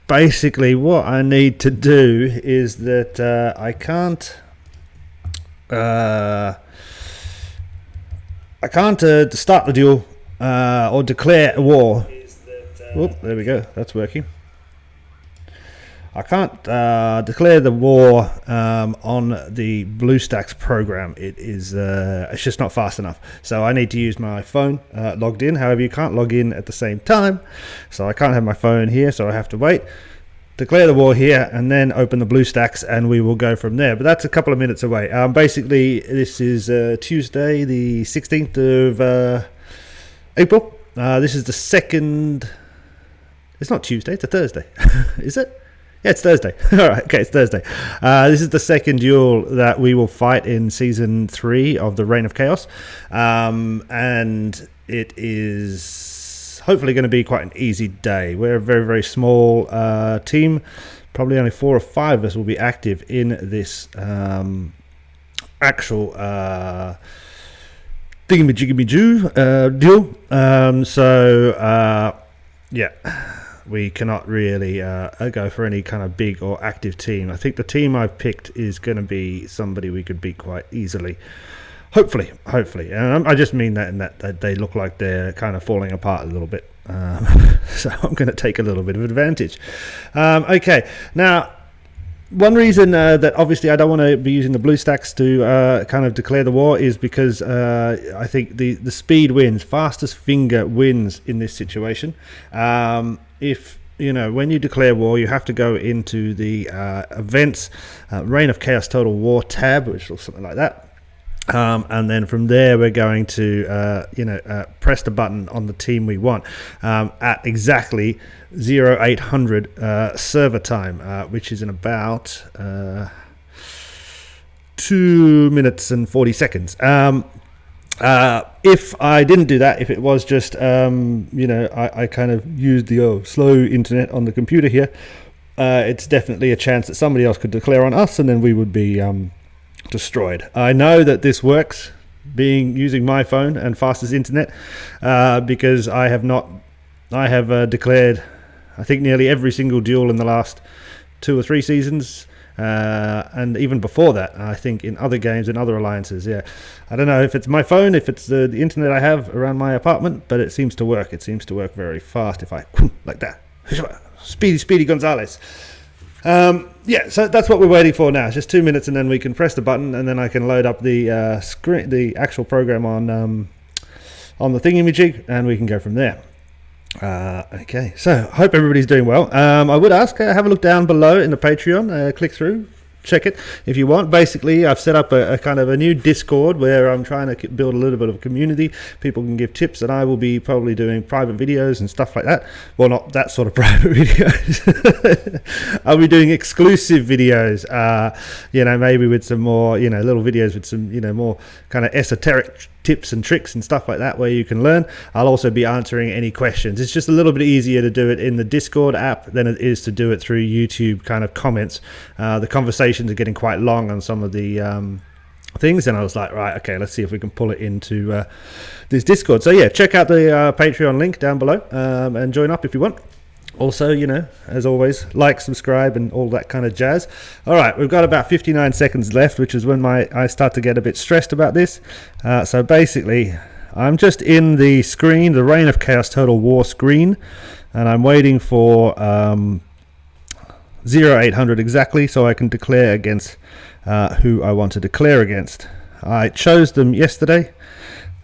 basically what I need to do is that I can't start the duel or declare a war. Oh, there we go, that's working. I can't declare the war on the BlueStacks program. It's just not fast enough. So I need to use my phone logged in. However, you can't log in at the same time. So I can't have my phone here, so I have to wait. Declare the war here and then open the BlueStacks and we will go from there. But that's a couple of minutes away. Basically, this is Tuesday, the 16th of April. This is the second... It's not Tuesday, it's a Thursday. Is it? Yeah, it's Thursday. All right, okay, it's Thursday. This is the second duel that we will fight in Season 3 of the Reign of Chaos. And it is hopefully going to be quite an easy day. We're a very, very small team. Probably only 4 or 5 of us will be active in this actual thingamajiggamajoo duel. Yeah. We cannot really go for any kind of big or active team. I think the team I've picked is going to be somebody we could beat quite easily. Hopefully. And I just mean that in that they look like they're kind of falling apart a little bit. So I'm going to take a little bit of advantage. Okay, now... One reason that obviously I don't want to be using the BlueStacks to kind of declare the war is because I think the speed wins, fastest finger wins in this situation. If when you declare war, you have to go into the events, Reign of Chaos Total War tab, which looks something like that. And then from there we're going to press the button on the team we want at exactly 0800 server time, which is in about 2 minutes and 40 seconds. If I didn't do that, if it was just I kind of used the slow internet on the computer here, it's definitely a chance that somebody else could declare on us and then we would be destroyed. I know that this works using my phone and fastest internet because I have declared I think nearly every single duel in the last 2 or 3 seasons, and even before that I think in other games and other alliances. I don't know if it's my phone, if it's the internet I have around my apartment, but it seems to work. It seems to work very fast if I like that. Speedy Gonzalez. So that's what we're waiting for now. It's just 2 minutes and then we can press the button and then I can load up the screen, the actual program on the thingamajig, and we can go from there. Okay, so hope everybody's doing well. I would ask, have a look down below in the Patreon, click through, check it if you want. Basically, I've set up a kind of a new Discord where I'm trying to build a little bit of a community. People can give tips, and I will be probably doing private videos and stuff like that. Well, not that sort of private videos. I'll be doing exclusive videos, maybe with some more, little videos with some, more kind of esoteric tips and tricks and stuff like that where you can learn. I'll also be answering any questions. It's just a little bit easier to do it in the Discord app than it is to do it through YouTube kind of comments. The conversations are getting quite long on some of the things, and I was like, right, okay, let's see if we can pull it into this Discord. So yeah, check out the Patreon link down below and join up if you want. Also, as always, like, subscribe, and all that kind of jazz. All right, we've got about 59 seconds left, which is when I start to get a bit stressed about this. So basically, I'm just in the screen, the Reign of Chaos Total War screen, and I'm waiting for 0800 exactly, so I can declare against who I want to declare against. I chose them yesterday,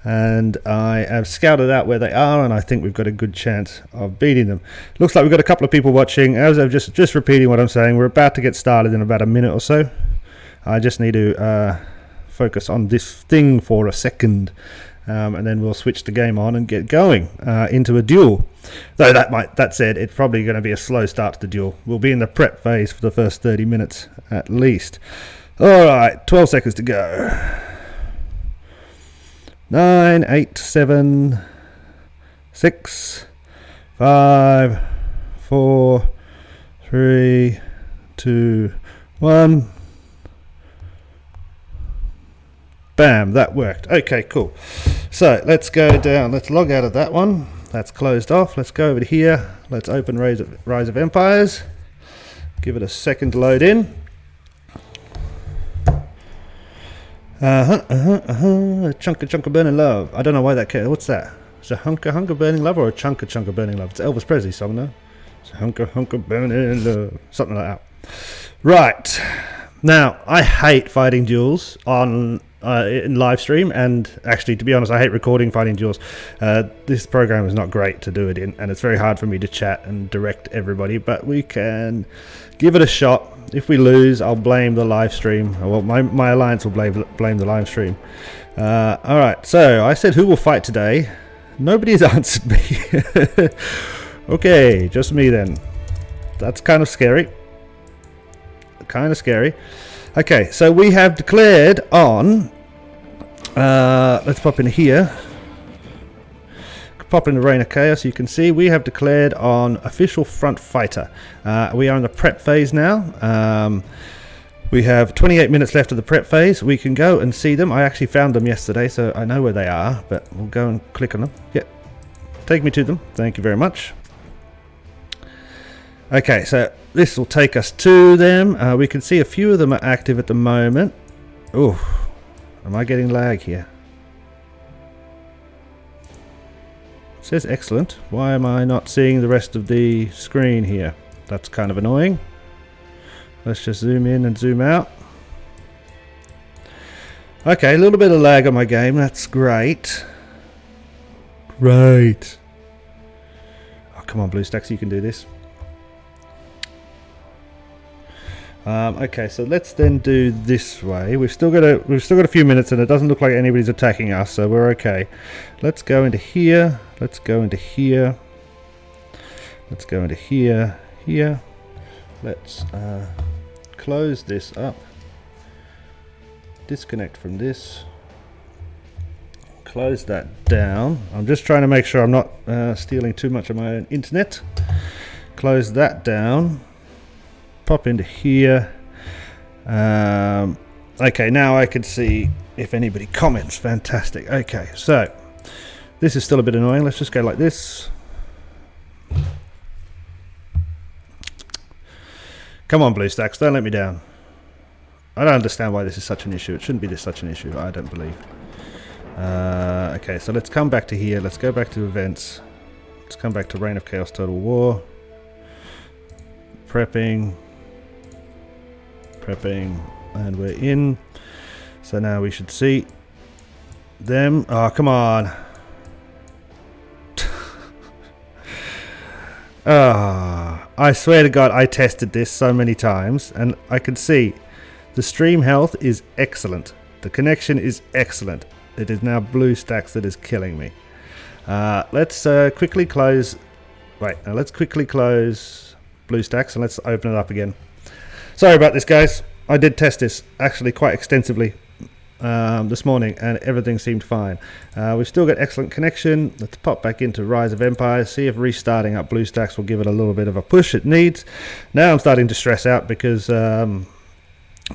and I have scouted out where they are, and I think we've got a good chance of beating them. Looks like we've got a couple of people watching. As I'm just repeating what I'm saying, we're about to get started in about a minute or so. I just need to focus on this thing for a second, and then we'll switch the game on and get going into a duel. Though that said, it's probably going to be a slow start to the duel. We'll be in the prep phase for the first 30 minutes at least. All right, 12 seconds to go. 9, 8, 7, 6, 5, 4, 3, 2, 1. Bam, that worked. Okay, cool. So let's go down. Let's log out of that one. That's closed off. Let's go over to here. Let's open Rise of Empires. Give it a second to load in. A chunk of burning love. I don't know why that cares. What's that? Is it a hunk of burning love or a chunk of burning love? It's Elvis Presley song, no? It's a hunk of burning love. Something like that. Right. Now, I hate fighting duels on in live stream, and actually, to be honest, I hate recording fighting duels. This program is not great to do it in, and it's very hard for me to chat and direct everybody, but we can give it a shot. If we lose, I'll blame the live stream. Well, my alliance will blame the live stream. Alright, so I said who will fight today. Nobody has answered me. Okay, just me then. That's kind of scary. Okay, so we have declared on, let's pop in here, pop in the Reign of Chaos. You can see we have declared on official front fighter. We are in the prep phase now. We have 28 minutes left of the prep phase. We can go and see them. I actually found them yesterday, so I know where they are, but we'll go and click on them. Yep, take me to them. Thank you very much. Okay, so this will take us to them. We can see a few of them are active at the moment. Oh, am I getting lag here? It says excellent. Why am I not seeing the rest of the screen here? That's kind of annoying. Let's just zoom in and zoom out. Okay, a little bit of lag on my game. That's great. Great. Oh, come on, BlueStacks, you can do this. Okay, so let's then do this way. We've still got a few minutes, and it doesn't look like anybody's attacking us, so we're okay. Let's go into here. Let's go into here. Let's go into here. Here. Let's close this up. Disconnect from this. Close that down. I'm just trying to make sure I'm not stealing too much of my own internet. Close that down. Pop into here. Okay, now I can see if anybody comments. Fantastic. Okay, so this is still a bit annoying. Let's just go like this. Come on, BlueStacks, don't let me down. I don't understand why this is such an issue. It shouldn't be such an issue, I don't believe. Okay, so let's come back to here. Let's go back to events. Let's come back to Reign of Chaos Total War. Prepping, and we're in. So now we should see them. Oh, come on. I swear to God, I tested this so many times, and I can see the stream health is excellent. The connection is excellent. It is now BlueStacks that is killing me. Let's quickly close. Wait, now let's quickly close BlueStacks and let's open it up again. Sorry about this, guys. I did test this actually quite extensively this morning, and everything seemed fine. We've still got excellent connection. Let's pop back into Rise of Empires, see if restarting up BlueStacks will give it a little bit of a push it needs. Now I'm starting to stress out because it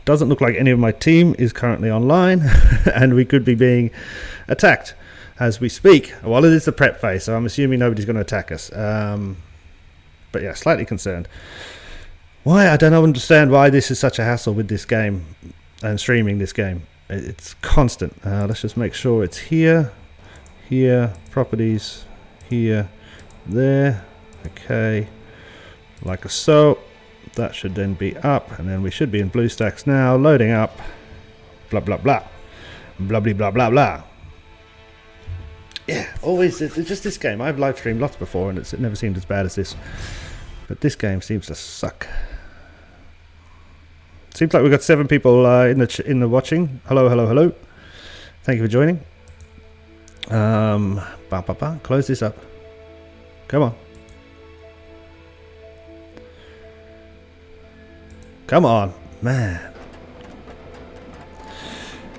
doesn't look like any of my team is currently online, and we could be being attacked as we speak. Well, it is the prep phase, so I'm assuming nobody's going to attack us. But yeah, slightly concerned. Why? I don't understand why this is such a hassle with this game and streaming this game. It's constant. Let's just make sure it's here, here, properties, here, there. Okay, like so. That should then be up, and then we should be in BlueStacks now, loading up. Blah blah blah, blah blah blah blah blah. Yeah, always. It's just this game. I've live streamed lots before, and it never seemed as bad as this. But this game seems to suck. Seems like we've got 7 people in the watching. Hello, hello, hello. Thank you for joining. Close this up. Come on. Come on, man.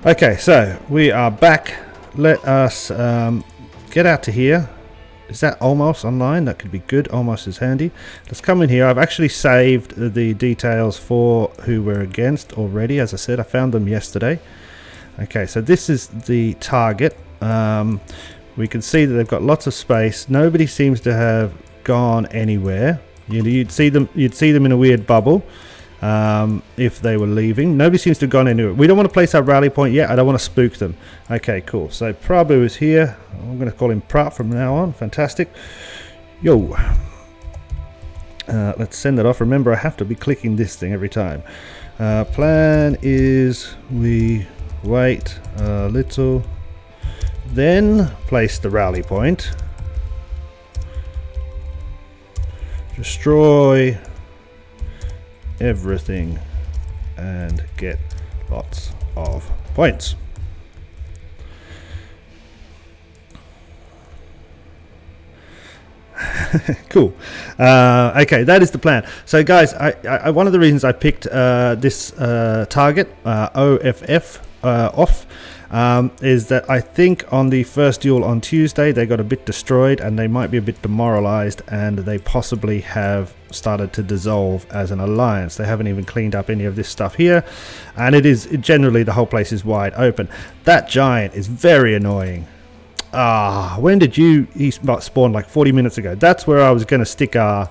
Okay, so we are back. Let us get out to here. Is that almost online? That could be good. Almost is handy. Let's come in here. I've actually saved the details for who we're against already. As I said, I found them yesterday. Okay, so this is the target. We can see that they've got lots of space. Nobody seems to have gone anywhere. You'd see them in a weird bubble if they were leaving. Nobody seems to have gone anywhere. We don't want to place our rally point yet. I don't want to spook them. Okay, cool. So Prabhu is here. I'm going to call him Prap from now on. Fantastic. Yo. Let's send it off. Remember, I have to be clicking this thing every time. Plan is we wait a little, then place the rally point. Destroy everything and get lots of points. Cool. Okay, that is the plan. So guys, I one of the reasons I picked this target OFF off is that I think on the first duel on Tuesday they got a bit destroyed and they might be a bit demoralized, and they possibly have started to dissolve as an alliance. They haven't even cleaned up any of this stuff here, and generally the whole place is wide open. That giant is very annoying. When did he spawn? Like 40 minutes ago. That's where I was going to stick our...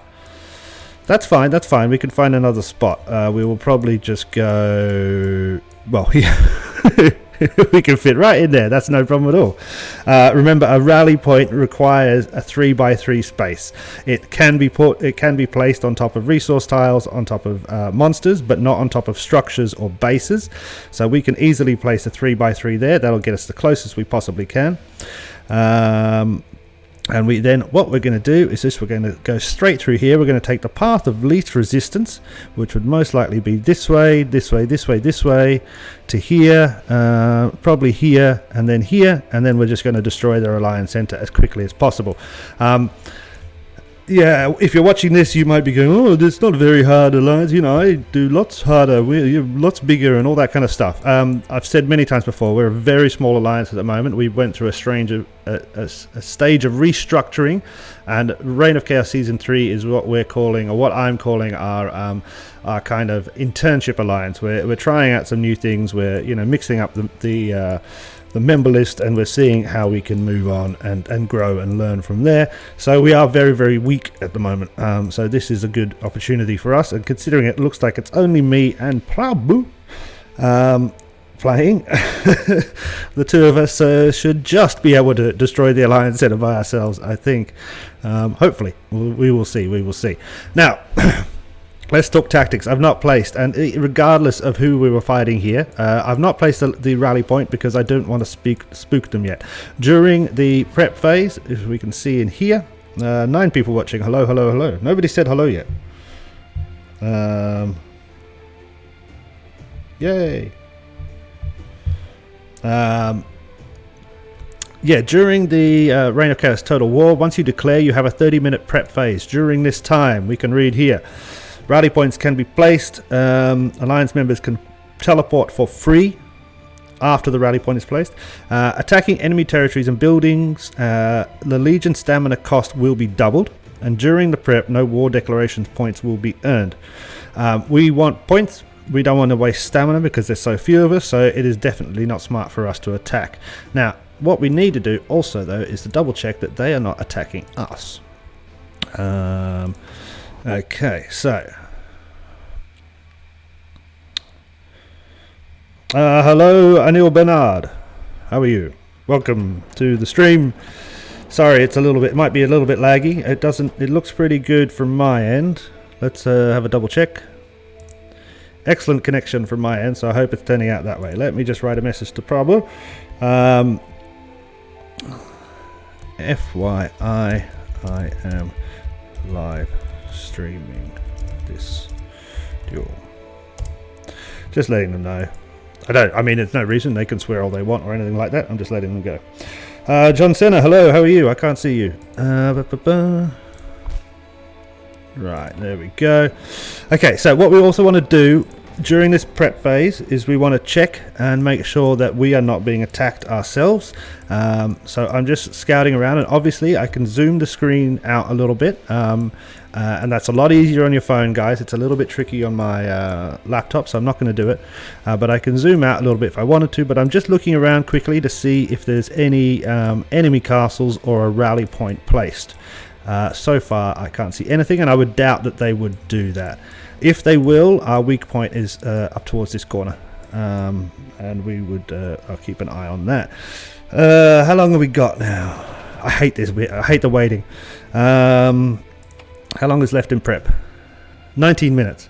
That's fine, we can find another spot. We will probably just go... Well, we can fit right in there. That's no problem at all. Remember, a rally point requires a 3x3 space. It can be placed on top of resource tiles, on top of monsters, but not on top of structures or bases. So we can easily place a 3x3 there. That'll get us the closest we possibly can. And what we're going to do is we're going to go straight through here. We're going to take the path of least resistance, which would most likely be this way, this way, this way, this way, to here, probably here, and then we're just going to destroy their alliance center as quickly as possible. Yeah, if you're watching this, you might be going, oh, it's not a very hard alliance. You know, I do lots harder. You're lots bigger and all that kind of stuff. I've said many times before, we're a very small alliance at the moment. We went through a stage of restructuring, and Reign of Chaos Season 3 is what we're calling, or what I'm calling, our kind of internship alliance. We're trying out some new things. We're mixing up the member list, and we're seeing how we can move on and grow and learn from there. So we are very, very weak at the moment, so this is a good opportunity for us, and considering it looks like it's only me and Prabhu playing, the two of us should just be able to destroy the alliance center by ourselves, I think. Hopefully we will see now. Let's talk tactics. I've not placed, and regardless of who we were fighting here, I've not placed the rally point because I don't want to spook them yet. During the prep phase, as we can see in here, 9 people watching. Hello, hello, hello. Nobody said hello yet. Yay. Yeah, during the Reign of Chaos Total War, once you declare, you have a 30-minute prep phase. During this time, we can read here, rally points can be placed. Alliance members can teleport for free after the rally point is placed. Attacking enemy territories and buildings, the Legion stamina cost will be doubled. And during the prep, no war declarations points will be earned. We want points. We don't want to waste stamina because there's so few of us, so it is definitely not smart for us to attack. Now, what we need to do also, though, is to double check that they are not attacking us. Okay, so hello, Anil Bernard. How are you? Welcome to the stream. Sorry, it might be a little bit laggy. It looks pretty good from my end. Let's have a double check. Excellent connection from my end, so I hope it's turning out that way. Let me just write a message to Prabhu. FYI, I am live streaming this duel. Just letting them know. I mean, there's no reason they can swear all they want or anything like that. I'm just letting them go. John Senna, hello, how are you? I can't see you. Right, there we go. Okay, so what we also want to do during this prep phase is we want to check and make sure that we are not being attacked ourselves. So I'm just scouting around, and obviously I can zoom the screen out a little bit, and that's a lot easier on your phone, guys. It's a little bit tricky on my laptop, so I'm not going to do it, but I can zoom out a little bit if I wanted to. But I'm just looking around quickly to see if there's any enemy castles or a rally point placed. So far I can't see anything, and I would doubt that they would do that. If they will, our weak point is up towards this corner, and we would I'll keep an eye on that. How long have we got now? I hate this bit. I hate the waiting. How long is left in prep? 19 minutes.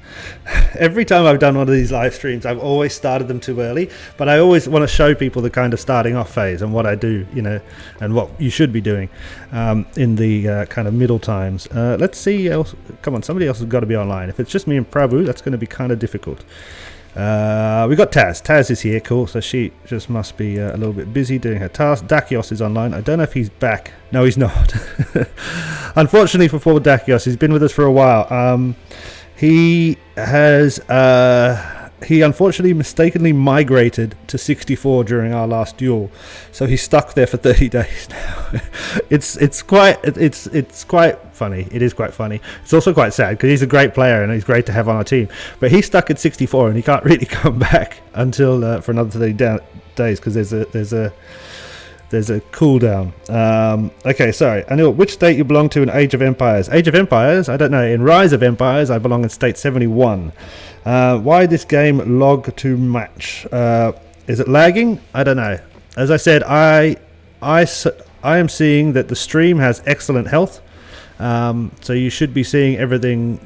Every time I've done one of these live streams, I've always started them too early, but I always want to show people the kind of starting off phase and what I do, you know, and what you should be doing in the kind of middle times. Let's see. Come on, somebody else has got to be online. If it's just me and Prabhu, that's going to be kind of difficult. We got Taz. Taz is here, cool. So she just must be a little bit busy doing her task. Dakios is online. I don't know if he's back. No, he's not. Unfortunately for poor Dakios, he's been with us for a while. He has he unfortunately mistakenly migrated to 64 during our last duel, so he's stuck there for 30 days now. it's quite funny. It is quite funny. It's also quite sad because he's a great player and he's great to have on our team, but he's stuck at 64 and he can't really come back until for another 30 days because there's a cooldown. Okay, sorry. Anil, which state you belong to in Age of Empires? Age of Empires? I don't know. In Rise of Empires, I belong in state 71. Why this game log to match? Is it lagging? I don't know. As I said, I am seeing that the stream has excellent health. So you should be seeing everything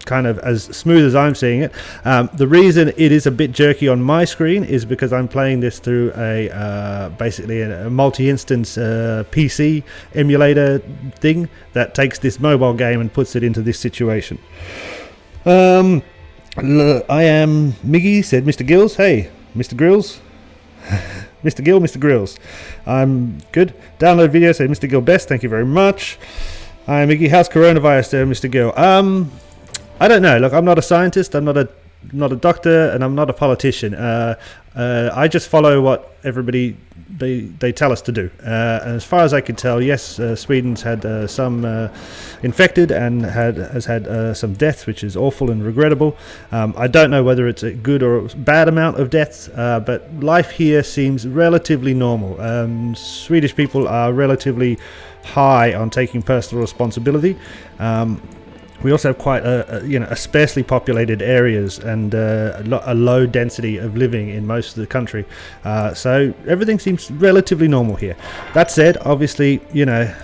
kind of as smooth as I'm seeing it. The reason it is a bit jerky on my screen is because I'm playing this through a basically a multi-instance PC emulator thing that takes this mobile game and puts it into this situation. I am Miggy, said Mr. Gills. Hey, Mr. Grills. Mr. Gill, Mr. Grills. I'm good. Download video, say Mr. Gill best. Thank you very much. Hi, Miggy. How's coronavirus there, Mr. Gill? I don't know. Look, I'm not a scientist. I'm not a doctor, and I'm not a politician. I just follow what everybody they tell us to do. And as far as I can tell, yes, Sweden's had some infected and has had some deaths, which is awful and regrettable. I don't know whether it's a good or bad amount of deaths, but life here seems relatively normal. Swedish people are relatively high on taking personal responsibility. We also have quite a sparsely populated areas and a low density of living in most of the country, so everything seems relatively normal here. That said, obviously, you know,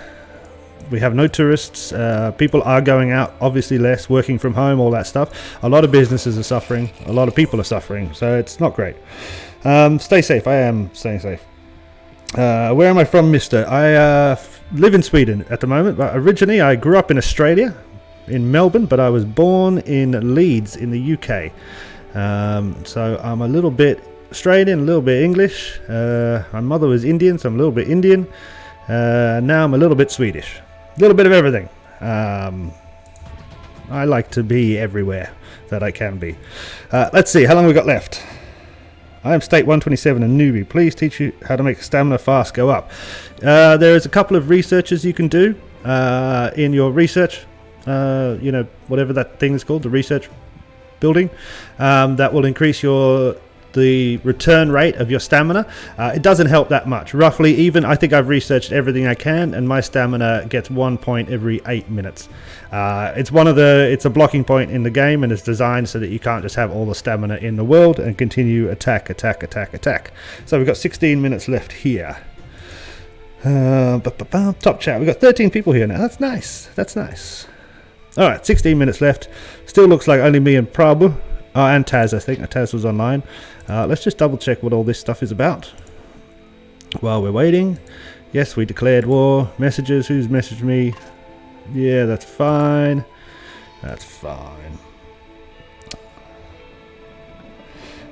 we have no tourists. People are going out, obviously less, working from home, all that stuff. A lot of businesses are suffering. A lot of people are suffering, so it's not great. Stay safe. I am staying safe. Where am I from, mister? I live in Sweden at the moment, but originally I grew up in Australia, in Melbourne, but I was born in Leeds in the UK. So I'm a little bit Australian, a little bit English. My mother was Indian, so I'm a little bit Indian. Now I'm a little bit Swedish. A little bit of everything. I like to be everywhere that I can be. Let's see, how long we got left? I am State 127, a newbie. Please teach you how to make stamina fast go up. There is a couple of researches you can do in your research. You know, whatever that thing is called, the research building, that will increase the return rate of your stamina. It doesn't help that much. Roughly, even I think I've researched everything I can, and my stamina gets 1 point every 8 minutes. It's a blocking point in the game, and it's designed so that you can't just have all the stamina in the world and continue attack. So we've got 16 minutes left here. Top chat. We've got 13 people here now. That's nice. Alright, 16 minutes left. Still looks like only me and Prabhu. And Taz, I think. Taz was online. Let's just double check what all this stuff is about while we're waiting. Yes, we declared war. Messages. Who's messaged me? Yeah, that's fine.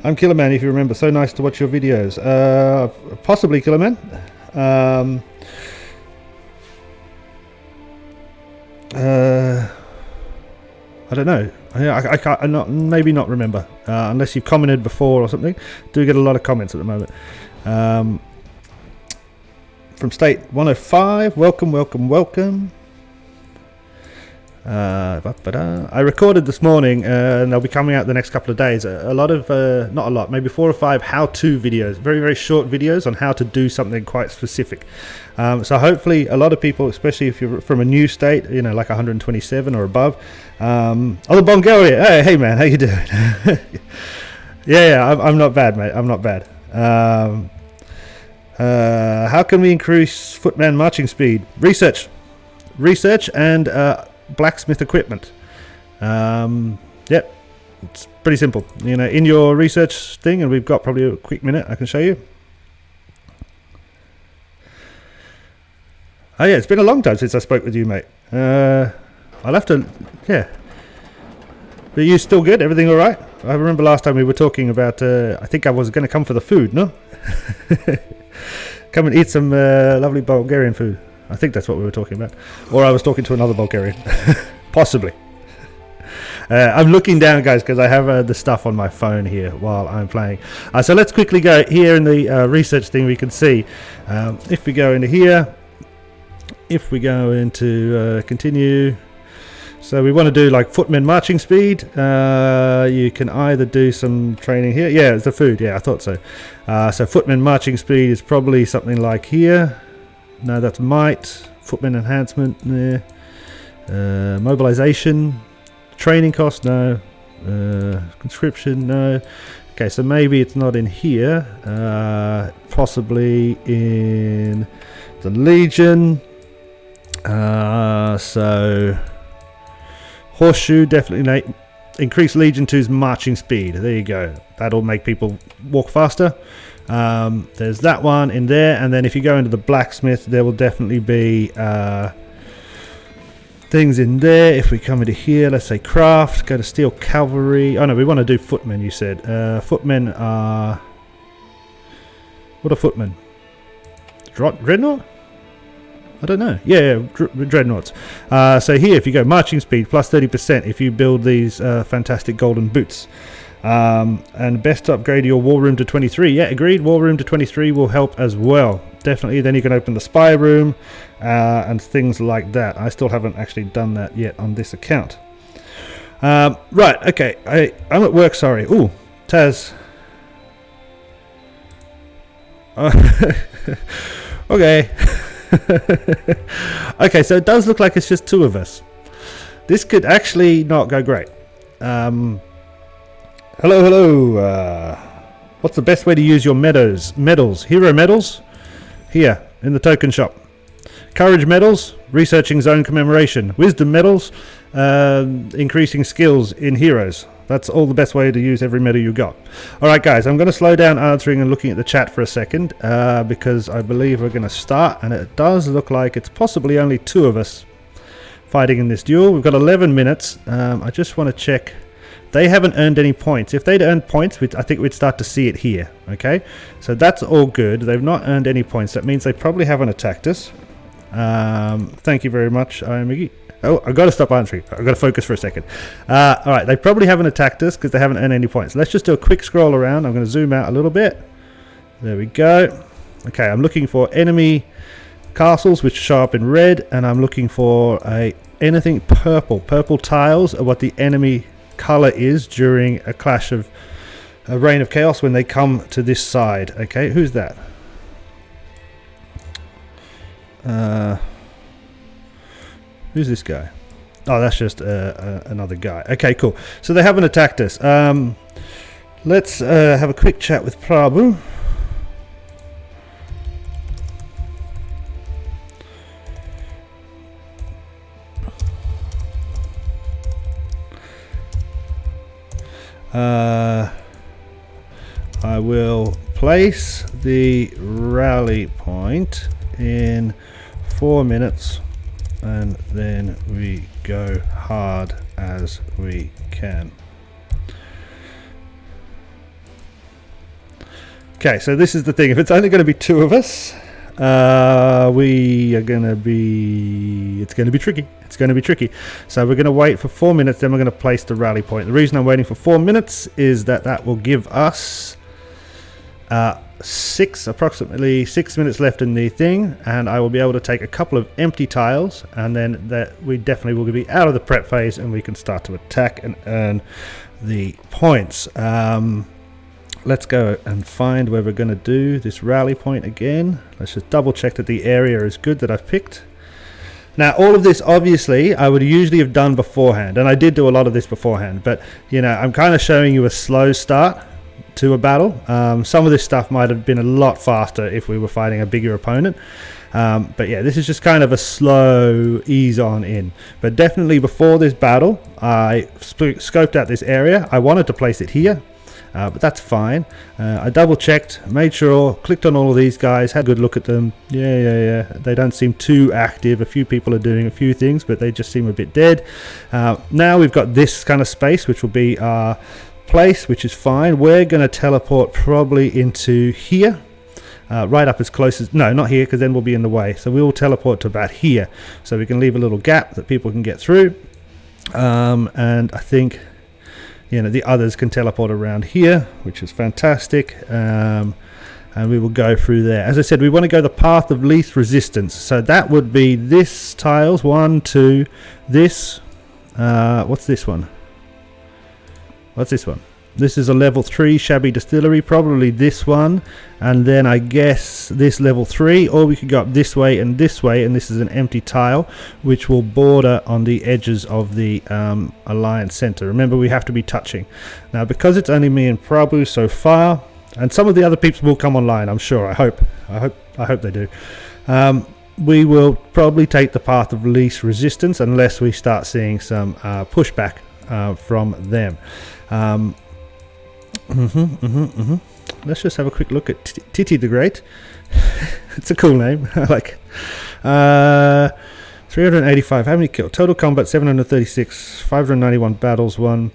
I'm Killerman, if you remember. So nice to watch your videos. Possibly Killerman. I don't know. I can't. Maybe not remember. Unless you've commented before or something. Do get a lot of comments at the moment. From State 105. Welcome, welcome, welcome. I recorded this morning, and they'll be coming out the next couple of days. A lot of, not a lot, maybe 4 or 5 how-to videos, very, very short videos on how to do something quite specific. So hopefully a lot of people, especially if you're from a new state, you know, like 127 or above. Oh, Bulgaria. Hey man, how you doing? yeah, I'm not bad, mate. I'm not bad. How can we increase footman marching speed? Research and blacksmith equipment. Yep, it's pretty simple. You know, in your research thing, and we've got probably a quick minute, I can show you. Oh yeah, it's been a long time since I spoke with you, mate. I'll have to, yeah. But you still good? Everything all right? I remember last time we were talking about, I think I was going to come for the food, no? Come and eat some lovely Bulgarian food. I think that's what we were talking about. Or I was talking to another Bulgarian. Possibly. I'm looking down, guys, because I have the stuff on my phone here while I'm playing. So let's quickly go here in the research thing. We can see if we go into here, if we go into continue. So we want to do like footmen marching speed. You can either do some training here. Yeah, it's the food. Yeah, I thought so. So footmen marching speed is probably something like here. No, that's might. Footman enhancement. Yeah. Mobilization. Training cost. No. Conscription. No. Okay, so maybe it's not in here. Possibly in the Legion. So horseshoe, definitely increase Legion 2's marching speed. There you go. That'll make people walk faster. There's that one in there, and then if you go into the blacksmith, there will definitely be things in there. If we come into here, let's say craft, go to steel cavalry. Oh no, we want to do footmen, you said. Footmen are... What are footmen? Dreadnought? I don't know. Yeah, dreadnoughts. So here, if you go marching speed plus 30%, if you build these fantastic golden boots. And best to upgrade your war room to 23. Yeah, agreed. War room to 23 will help as well. Definitely. Then you can open the spy room and things like that. I still haven't actually done that yet on this account. Right. Okay. I'm at work. Sorry. Ooh, Taz. Okay. Okay, so it does look like it's just 2 of us. This could actually not go great. Hello. What's the best way to use your medals? Hero medals? Here, in the token shop. Courage medals, researching zone commemoration. Wisdom medals, increasing skills in heroes. That's all the best way to use every medal you got. Alright guys, I'm going to slow down answering and looking at the chat for a second, because I believe we're going to start, and it does look like it's possibly only 2 of us fighting in this duel. We've got 11 minutes. I just want to check. They haven't earned any points. If they'd earned points, I think we'd start to see it here. Okay, so that's all good. They've not earned any points. That means they probably haven't attacked us. Thank you very much, Miggy. Oh, I've got to stop answering. I've got to focus for a second. Alright, they probably haven't attacked us because they haven't earned any points. Let's just do a quick scroll around. I'm going to zoom out a little bit. There we go. Okay, I'm looking for enemy castles which show up in red, and I'm looking for anything purple. Purple tiles are what the enemy color is during a clash of a reign of chaos when they come to this side. Okay, who's that? Who's this guy? Oh, that's just another guy. Okay, cool. So they haven't attacked us. Let's have a quick chat with Prabhu. I will place the rally point in 4 minutes, and then we go hard as we can. Okay, so this is the thing. If it's only going to be 2 of us, we are going to be... It's going to be tricky. It's going to be tricky. So we're going to wait for 4 minutes, then we're going to place the rally point. The reason I'm waiting for 4 minutes is that will give us approximately 6 minutes left in the thing, and I will be able to take a couple of empty tiles, and then that we definitely will be out of the prep phase and we can start to attack and earn the points. Let's go and find where we're going to do this rally point again. Let's just double check that the area is good that I've picked. Now, all of this, obviously, I would usually have done beforehand, and I did do a lot of this beforehand, but, you know, I'm kind of showing you a slow start to a battle. Some of this stuff might have been a lot faster if we were fighting a bigger opponent. But yeah, this is just kind of a slow ease on in. But definitely before this battle, I scoped out this area. I wanted to place it here. But that's fine. I double checked, made sure, clicked on all of these guys, had a good look at them. Yeah. They don't seem too active. A few people are doing a few things, but they just seem a bit dead. Now we've got this kind of space, which will be our place, which is fine. We're going to teleport probably into here. Right up as close as... No, not here, because then we'll be in the way. So we'll teleport to about here. So we can leave a little gap that people can get through. And I think... You know, the others can teleport around here, which is fantastic, and we will go through there. As I said, we want to go the path of least resistance, so that would be this tiles, 1, 2, this, what's this one? This is a level 3 shabby distillery, probably this one, and then I guess this level 3, or we could go up this way, and this is an empty tile, which will border on the edges of the Alliance Center. Remember, we have to be touching. Now, because it's only me and Prabhu so far, and some of the other peeps will come online, I'm sure, I hope they do. We will probably take the path of least resistance, unless we start seeing some pushback from them. Let's just have a quick look at Titi the Great. It's a cool name. I like it. 385. How many kills? Total combat 736. 591 battles won.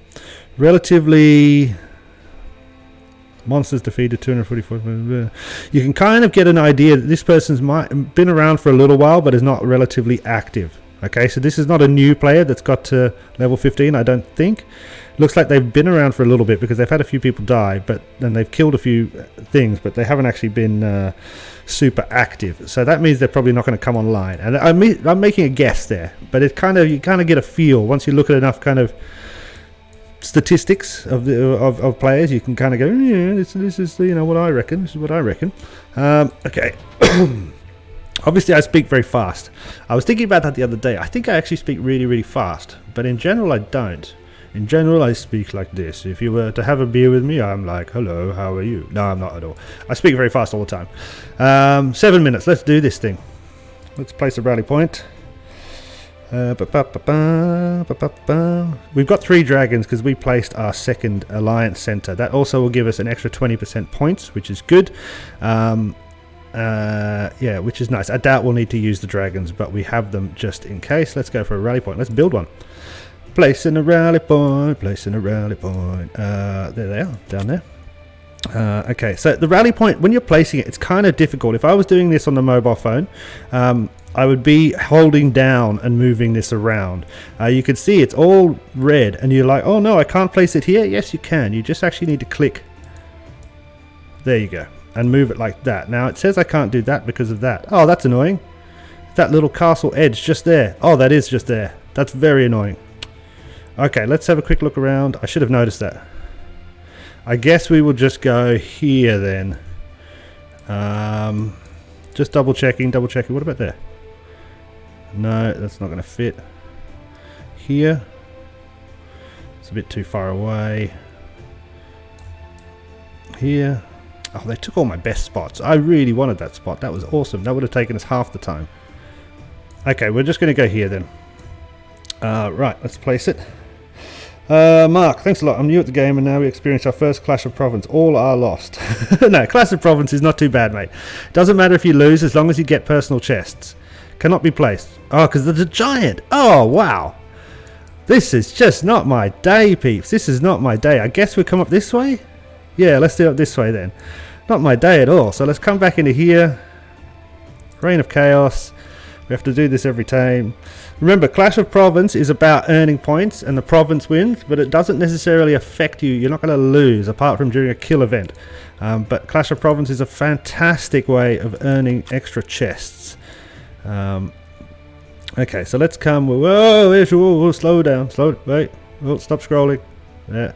Relatively... Monsters defeated 244. You can kind of get an idea that this person's been around for a little while, but is not relatively active. Okay, so this is not a new player that's got to level 15, I don't think. Looks like they've been around for a little bit because they've had a few people die, but then they've killed a few things, but they haven't actually been super active. So that means they're probably not going to come online. And I'm making a guess there, but you kind of get a feel once you look at enough kind of statistics of players. You can kind of go, yeah, this is what I reckon. This is what I reckon. Okay. Obviously, I speak very fast. I was thinking about that the other day. I think I actually speak really, really fast, but in general, I don't. In general, I speak like this. If you were to have a beer with me, I'm like, hello, how are you? No, I'm not at all. I speak very fast all the time. 7 minutes. Let's do this thing. Let's place a rally point. We've got 3 dragons because we placed our second Alliance Center. That also will give us an extra 20% points, which is good. Yeah, which is nice. I doubt we'll need to use the dragons, but we have them just in case. Let's go for a rally point. Let's build one. Placing a rally point, placing a rally point. There they are, down there. Okay, so the rally point, when you're placing it, it's kind of difficult. If I was doing this on the mobile phone, I would be holding down and moving this around. You can see it's all red, and you're like, oh no, I can't place it here. Yes, you can. You just actually need to click. There you go. And move it like that. Now, it says I can't do that because of that. Oh, that's annoying. That little castle edge just there. Oh, that is just there. That's very annoying. Okay, let's have a quick look around. I should have noticed that. I guess we will just go here then. Just double checking. What about there? No, that's not going to fit. Here. It's a bit too far away. Here. Oh, they took all my best spots. I really wanted that spot. That was awesome. That would have taken us half the time. Okay, we're just going to go here then. Right, let's place it. Mark, thanks a lot. I'm new at the game and now we experience our first Clash of Province. All are lost. No, Clash of Province is not too bad, mate. Doesn't matter if you lose as long as you get personal chests. Cannot be placed. Oh, because there's a giant. Oh, wow. This is just not my day, peeps. This is not my day. I guess we come up this way? Yeah, let's do it this way then. Not my day at all. So let's come back into here. Reign of Chaos. We have to do this every time. Remember, Clash of Province is about earning points and the province wins, but it doesn't necessarily affect you. You're not going to lose apart from during a kill event. But Clash of Province is a fantastic way of earning extra chests. Okay, so let's come. Whoa, slow down. Wait. Oh, stop scrolling. Yeah.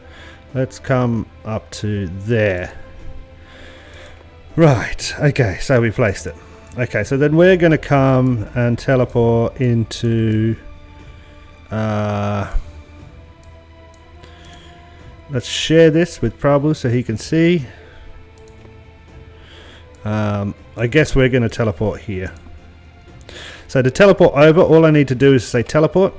Let's come up to there. Right. Okay, so we placed it. Okay, so then we're going to come and teleport into... let's share this with Prabhu so he can see. I guess we're going to teleport here. So to teleport over, all I need to do is say teleport.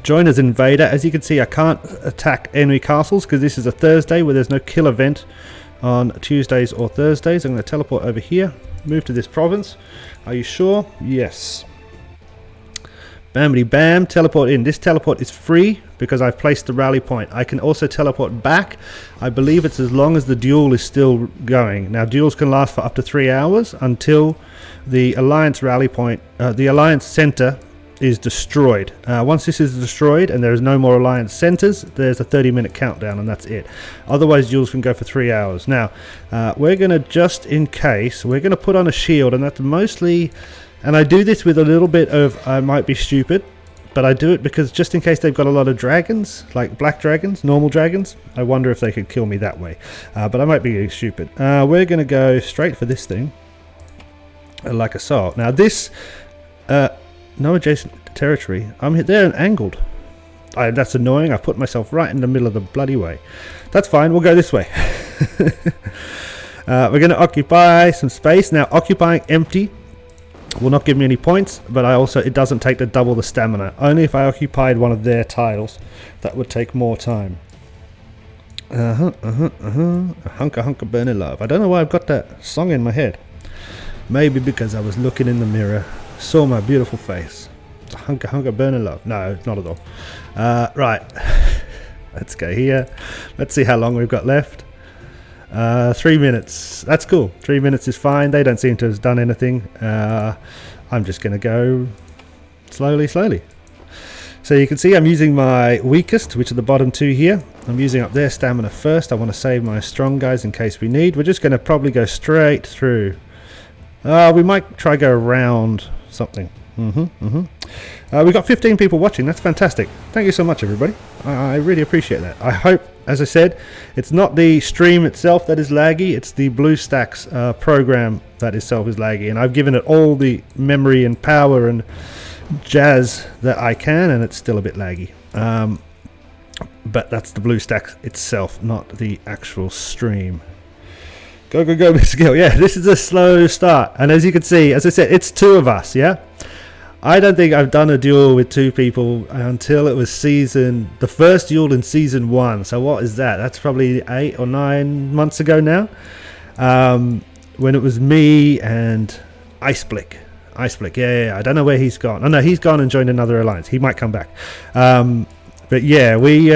Join as invader. As you can see, I can't attack enemy castles because this is a Thursday where there's no kill event on Tuesdays or Thursdays. I'm going to teleport over here. Move to this province. Are you sure? Yes. Bamity bam. Teleport in. This teleport is free because I've placed the rally point. I can also teleport back. I believe it's as long as the duel is still going. Now duels can last for up to 3 hours until the Alliance rally point, the Alliance center is destroyed. Once this is destroyed and there is no more Alliance centers, there's a 30-minute countdown and that's it. Otherwise duels can go for 3 hours. Now we're gonna, just in case, we're gonna put on a shield, and that's mostly, and I do this with a little bit of I might be stupid, but I do it because just in case they've got a lot of dragons, like black dragons, normal dragons, I wonder if they could kill me that way. But I might be stupid. We're gonna go straight for this thing, like a soul. Now this no adjacent territory. I'm there and angled. That's annoying. I put myself right in the middle of the bloody way. That's fine. We'll go this way. We're going to occupy some space. Now, occupying empty will not give me any points, but it doesn't take to double the stamina. Only if I occupied one of their tiles, that would take more time. Hunka burning love. I don't know why I've got that song in my head. Maybe because I was looking in the mirror, saw my beautiful face. Hunka burning love. No, not at all. Right. Let's go here. Let's see how long we've got left. 3 minutes. That's cool. 3 minutes is fine. They don't seem to have done anything. I'm just going to go slowly. So you can see I'm using my weakest, which are the bottom two here. I'm using up their stamina first. I want to save my strong guys in case we need. We're just going to probably go straight through. We might try go around something. We've got 15 people watching. That's fantastic. Thank you so much, everybody. I really appreciate that. I hope, as I said, it's not the stream itself that is laggy. It's the BlueStacks program that itself is laggy. And I've given it all the memory and power and jazz that I can, and it's still a bit laggy. But that's the BlueStacks itself, not the actual stream. Go, Mr. Gill. Yeah, this is a slow start. And as you can see, as I said, it's two of us, yeah? I don't think I've done a duel with two people until it was the first duel in season 1. So what is that? That's probably 8 or 9 months ago now. When it was me and Iceblick. Yeah. I don't know where he's gone. Oh no, he's gone and joined another alliance. He might come back. But yeah, we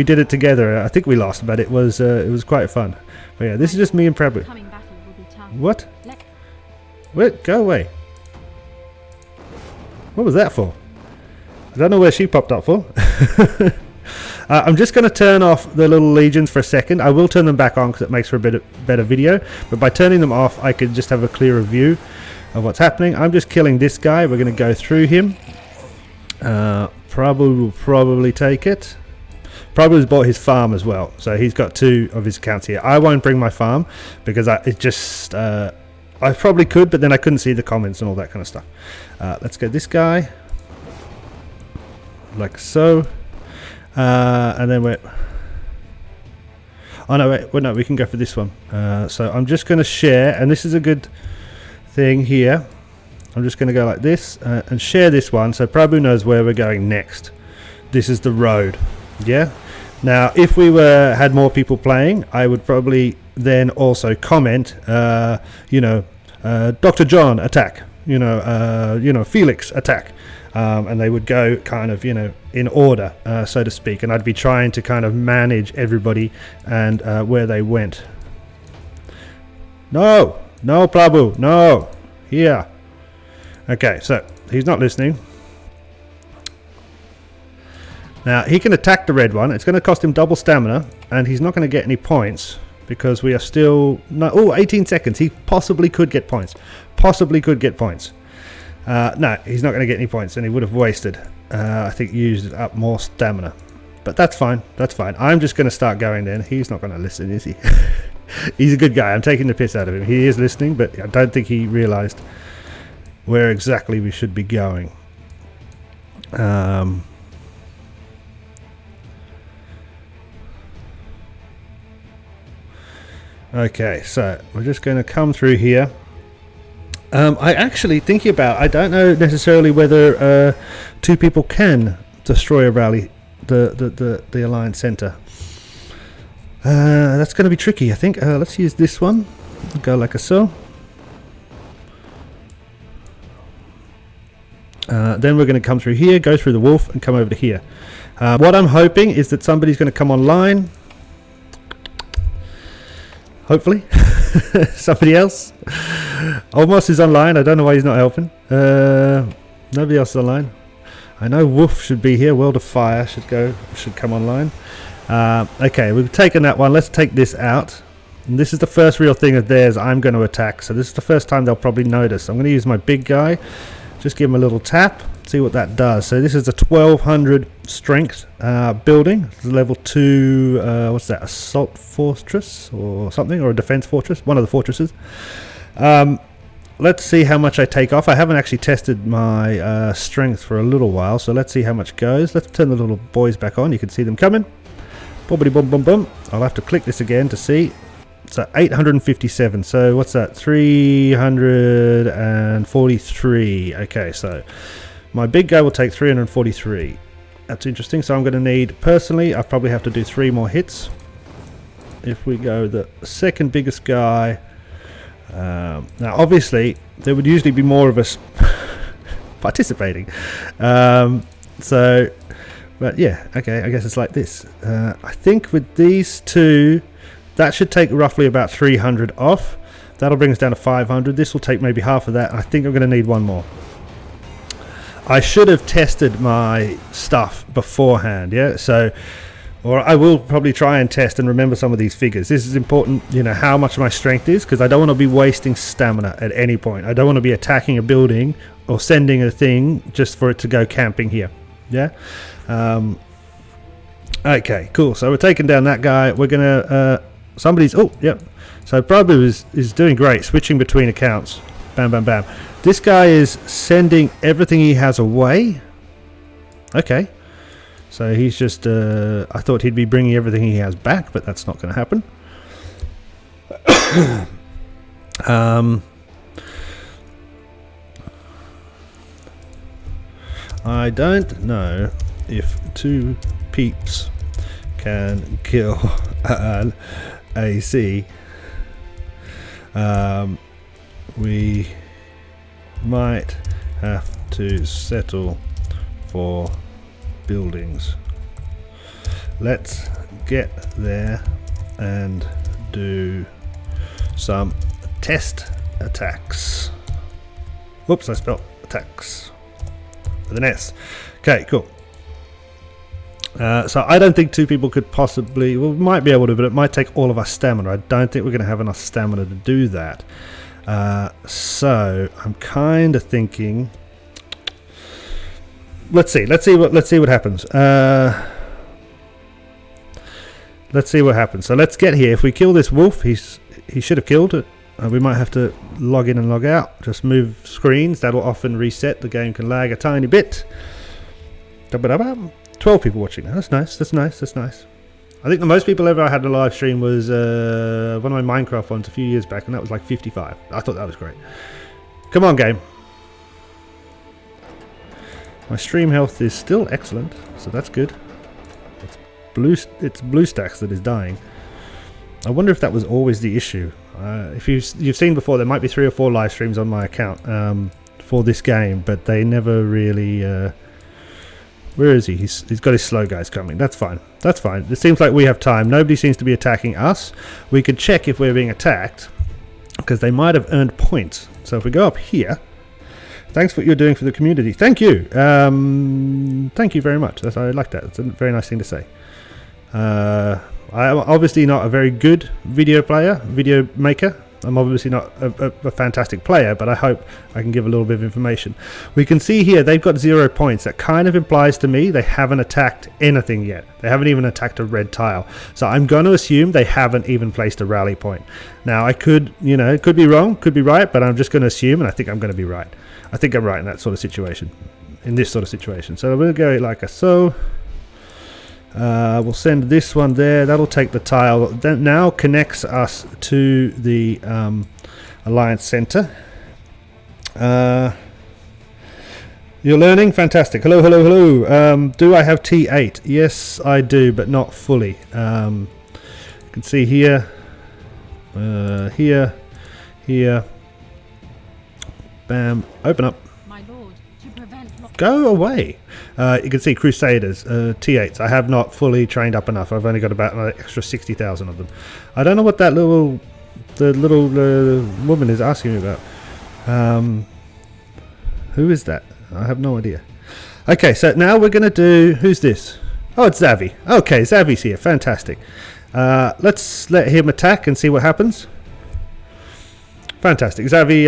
did it together. I think we lost, but it was quite fun. But yeah, this is just me and Prabhu. What? Wait, go away. What was that for? I don't know where she popped up for. I'm just going to turn off the little legions for a second. I will turn them back on because it makes for a better video. But by turning them off, I could just have a clearer view of what's happening. I'm just killing this guy. We're going to go through him. Prabhu will probably take it. Prabhu's bought his farm as well, so he's got 2 of his accounts here. I won't bring my farm because I probably could, but then I couldn't see the comments and all that kind of stuff. Let's go this guy, like so, and then we can go for this one. So I'm just going to share, and this is a good thing here. I'm just going to go like this and share this one so Prabhu knows where we're going next. This is the road. Yeah. Now, if we had more people playing, I would probably then also comment, Dr. John attack, Felix attack, and they would go kind of, in order, so to speak, and I'd be trying to kind of manage everybody and where they went. No, Prabhu, no, here. Okay, so he's not listening. Now he can attack the red one. It's going to cost him double stamina, and he's not going to get any points because we are still no. Oh, 18 seconds. He possibly could get points. Possibly could get points. No, he's not going to get any points, and he would have wasted. I think used up more stamina, but that's fine. That's fine. I'm just going to start going then. He's not going to listen, is he? He's a good guy. I'm taking the piss out of him. He is listening, but I don't think he realised where exactly we should be going. Okay, so we're just going to come through here. I actually, thinking about, I don't know necessarily whether 2 people can destroy a rally, the Alliance Center. That's going to be tricky, I think. Let's use this one. Go like so. Then we're going to come through here, go through the wolf, and come over to here. What I'm hoping is that somebody's going to come online. Hopefully. Somebody else. Almost is online. I don't know why he's not helping. Nobody else is online. I know Wolf should be here. World of Fire should come online. Okay, we've taken that one. Let's take this out. And this is the first real thing of theirs I'm going to attack. So this is the first time they'll probably notice. I'm going to use my big guy. Just give him a little tap. See what that does. So this is a 1200 strength building. It's level 2. What's that? Assault fortress or something, or a defense fortress? One of the fortresses. Let's see how much I take off. I haven't actually tested my strength for a little while, so let's see how much goes. Let's turn the little boys back on. You can see them coming. Bobbity bum bum bum. I'll have to click this again to see. So 857. So what's that? 343. Okay, so my big guy will take 343. That's interesting. So I'm going to need, personally, I probably have to do 3 more hits. If we go the second biggest guy. Now obviously there would usually be more of us participating. So, but yeah, okay, I guess it's like this. I think with these 2, that should take roughly about 300 off. That'll bring us down to 500. This will take maybe half of that. I think I'm going to need 1 more. I should have tested my stuff beforehand, yeah? So, or I will probably try and test and remember some of these figures. This is important, you know, how much my strength is, because I don't want to be wasting stamina at any point. I don't want to be attacking a building or sending a thing just for it to go camping here, yeah? Okay, cool. So we're taking down that guy. We're going to... somebody's... Oh, yep. So Prabhu is doing great, switching between accounts. Bam, bam, bam. This guy is sending everything he has away. Okay. So he's just... I thought he'd be bringing everything he has back, but that's not going to happen. I don't know if 2 peeps can kill an AC. We might have to settle for buildings. Let's get there and do some test attacks. Whoops, I spelled attacks with an S. Okay, cool. So I don't think 2 people could possibly... Well, we might be able to, but it might take all of our stamina. I don't think we're going to have enough stamina to do that. So I'm kind of thinking... Let's see what happens. Let's see what happens. So let's get here. If we kill this wolf, he should have killed it. We might have to log in and log out. Just move screens. That'll often reset. The game can lag a tiny bit. 12 people watching. That's nice. That's nice. That's nice. I think the most people ever I had in a live stream was one of my Minecraft ones a few years back, and that was like 55. I thought that was great. Come on, game. My stream health is still excellent, so that's good. It's BlueStacks that is dying. I wonder if that was always the issue. If you've seen before, there might be 3 or 4 live streams on my account for this game, but they never really... Where is he? He's got his slow guys coming. That's fine. That's fine. It seems like we have time. Nobody seems to be attacking us. We could check if we're being attacked, because they might have earned points. So if we go up here, Thanks for what you're doing for the community. Thank you. Thank you very much. I like that. It's a very nice thing to say. I'm obviously not a very good video maker. I'm obviously not a fantastic player, but I hope I can give a little bit of information. We can see here they've got 0 points. That kind of implies to me they haven't attacked anything yet. They haven't even attacked a red tile. So I'm going to assume they haven't even placed a rally point. Now I could, could be wrong, could be right, but I'm just going to assume, and I think I'm going to be right. I think I'm right in that sort of situation, in this sort of situation. So we'll go like so. We'll send this one there. That'll take the tile that now connects us to the Alliance Center. You're learning? Fantastic. Hello, hello, hello. Do I have T8? Yes, I do, but not fully. You can see here, here. Bam. Open up. Go away. You can see Crusaders, T8s. I have not fully trained up enough. I've only got about an extra 60,000 of them. I don't know what that little woman is asking me about. Who is that? I have no idea. Okay, so now we're going to do... Who's this? Oh, it's Zavi. Okay, Zavi's here. Fantastic. Let's let him attack and see what happens. Fantastic. Zavi,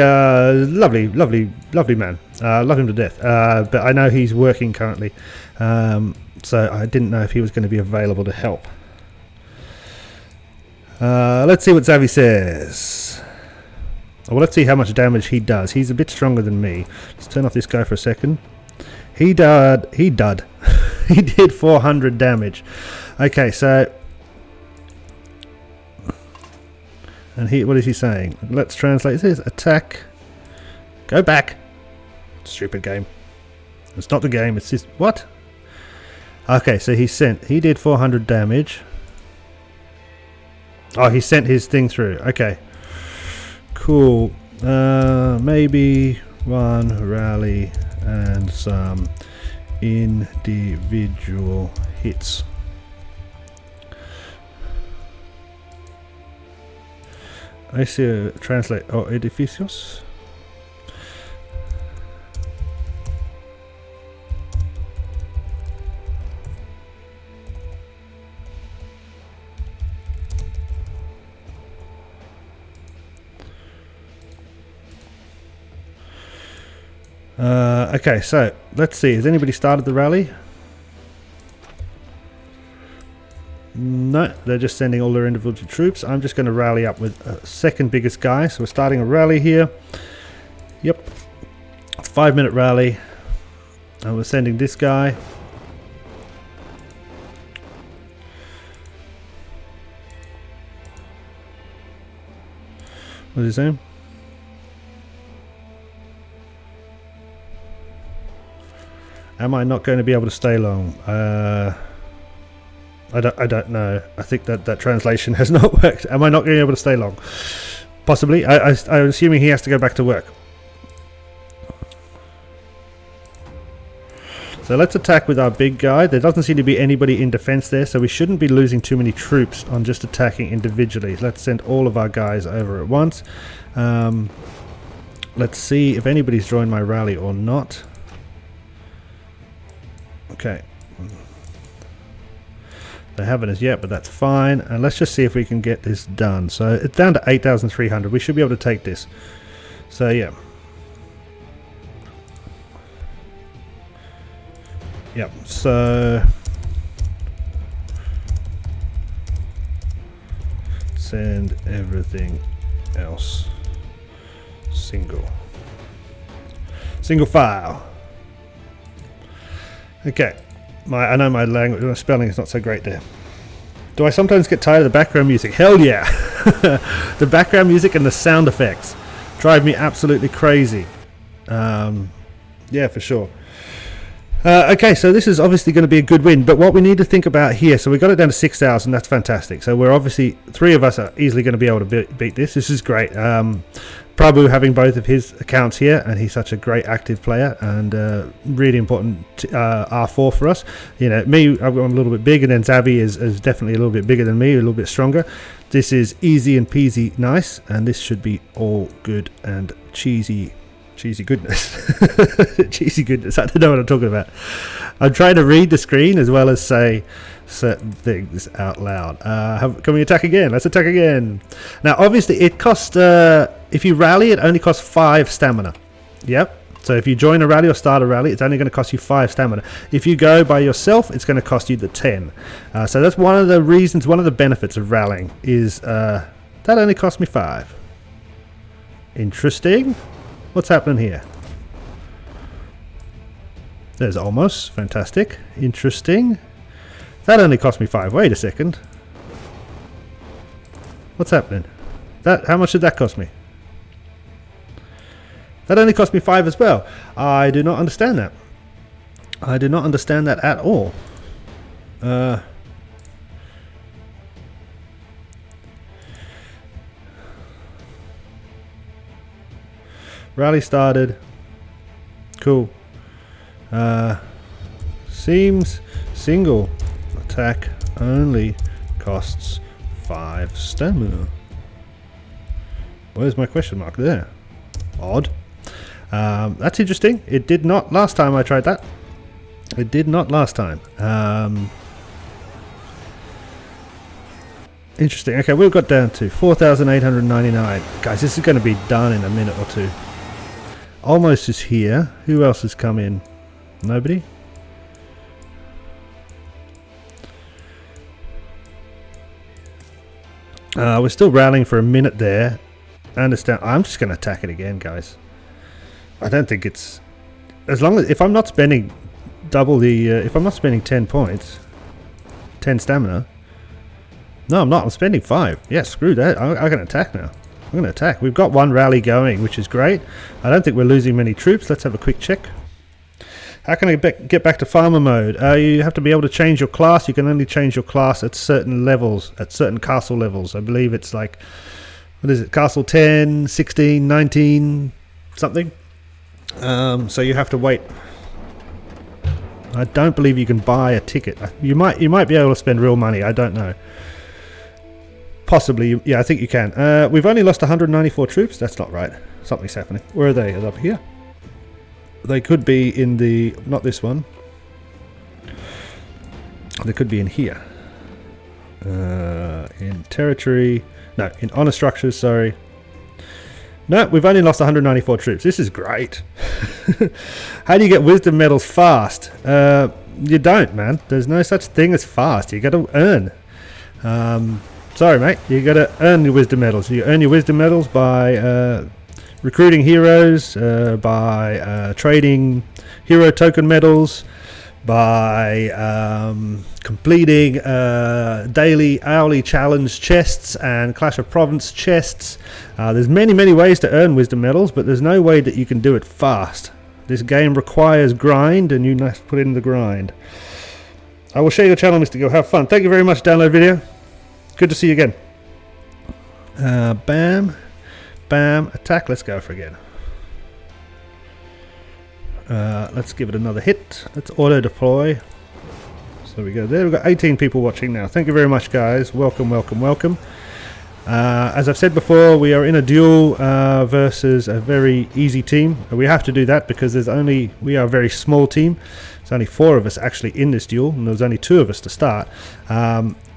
lovely man. Love him to death. But I know he's working currently. So I didn't know if he was going to be available to help. Let's see what Zavi says. Well, let's see how much damage he does. He's a bit stronger than me. Let's turn off this guy for a second. He did. He did 400 damage. Okay, so... And what is he saying? Let's translate this. Attack. Go back. Stupid game. It's not the game. It's just... What? Okay, so he did 400 damage. Oh, he sent his thing through. Okay. Cool. Maybe one rally and some individual hits. I see translate. Oh, edificios. Okay, so let's see. Has anybody started the rally? No, they're just sending all their individual troops. I'm just going to rally up with a second biggest guy. So we're starting a rally here. Yep. 5-minute rally. And we're sending this guy. What is his name? Am I not going to be able to stay long? I don't know. I think that translation has not worked. Am I not going to be able to stay long? Possibly. I'm assuming he has to go back to work. So let's attack with our big guy. There doesn't seem to be anybody in defense there, so we shouldn't be losing too many troops on just attacking individually. Let's send all of our guys over at once. Let's see if anybody's joined my rally or not. Okay. They haven't as yet, but that's fine. And let's just see if we can get this done. So it's down to 8,300. We should be able to take this. So yeah. Yep. So send everything else single file. Okay. I know my language, my spelling is not so great there. Do I sometimes get tired of the background music? Hell yeah! The background music and the sound effects drive me absolutely crazy. Yeah, for sure. Okay, so this is obviously going to be a good win, but what we need to think about here, so we got it down to 6,000, that's fantastic. So we're obviously, 3 of us are easily going to be able to beat this. This is great. Prabhu having both of his accounts here, and he's such a great active player and really important R4 for us. You know, me, I'm a little bit big, and then Zavi is definitely a little bit bigger than me, a little bit stronger. This is easy and peasy nice, and this should be all good and cheesy cheesy goodness. Cheesy goodness. I don't know what I'm talking about. I'm trying to read the screen as well as say certain things out loud. Can we attack again? Let's attack again. Now, obviously, it costs, if you rally, it only costs 5 stamina. Yep. So if you join a rally or start a rally, it's only going to cost you 5 stamina. If you go by yourself, it's going to cost you the 10. So that's one of the reasons, one of the benefits of rallying is that only cost me 5. Interesting. What's happening here? There's almost. Fantastic. Interesting. That only cost me 5. Wait a second. What's happening? How much did that cost me? That only cost me 5 as well. I do not understand that. I do not understand that at all. Rally started. Cool. Seems single attack only costs 5 stamina. Where's my question mark there? Odd. That's interesting. It did not last time I tried that. It did not last time. Interesting. Okay, we've got down to 4,899. Guys, this is going to be done in a minute or two. Almost is here. Who else has come in? Nobody? We're still rallying for a minute there. I understand. I'm just going to attack it again, guys. I don't think it's... As long as... If I'm not spending double the... if I'm not spending 10 points... 10 stamina... No, I'm not. I'm spending 5. Yeah, screw that. I'm going to attack now. I'm going to attack. We've got one rally going, which is great. I don't think we're losing many troops. Let's have a quick check. How can I get back to farmer mode? You have to be able to change your class. You can only change your class at certain levels, at certain castle levels. I believe it's like... What is it? Castle 10, 16, 19, something. So you have to wait. I don't believe you can buy a ticket. You might be able to spend real money. I don't know. Possibly. Yeah, I think you can. We've only lost 194 troops. That's not right. Something's happening. Where are they? Are they up here? They could be in the... Not this one. They could be in here. In territory... No, in honor structures, sorry. No, we've only lost 194 troops. This is great. How do you get wisdom medals fast? You don't, man. There's no such thing as fast. You got to earn. Sorry, mate. You got to earn your wisdom medals. You earn your wisdom medals by recruiting heroes, by trading hero token medals, by completing daily, hourly challenge chests and Clash of Province chests. There's many ways to earn wisdom medals, but there's no way that you can do it fast. This game requires grind, and you must put in the grind. I will share your channel, Mr. Gill. Have fun. Thank you very much, download video. Good to see you again. Bam. Bam. Attack. Let's go for again. Let's give it another hit. Let's auto deploy. So we go there. We've got 18 people watching now. Thank you very much, guys. Welcome, welcome, welcome. As I've said before, we are in a duel versus a very easy team. We have to do that because we are a very small team. There's only 4 of us actually in this duel, and there's only 2 of us to start.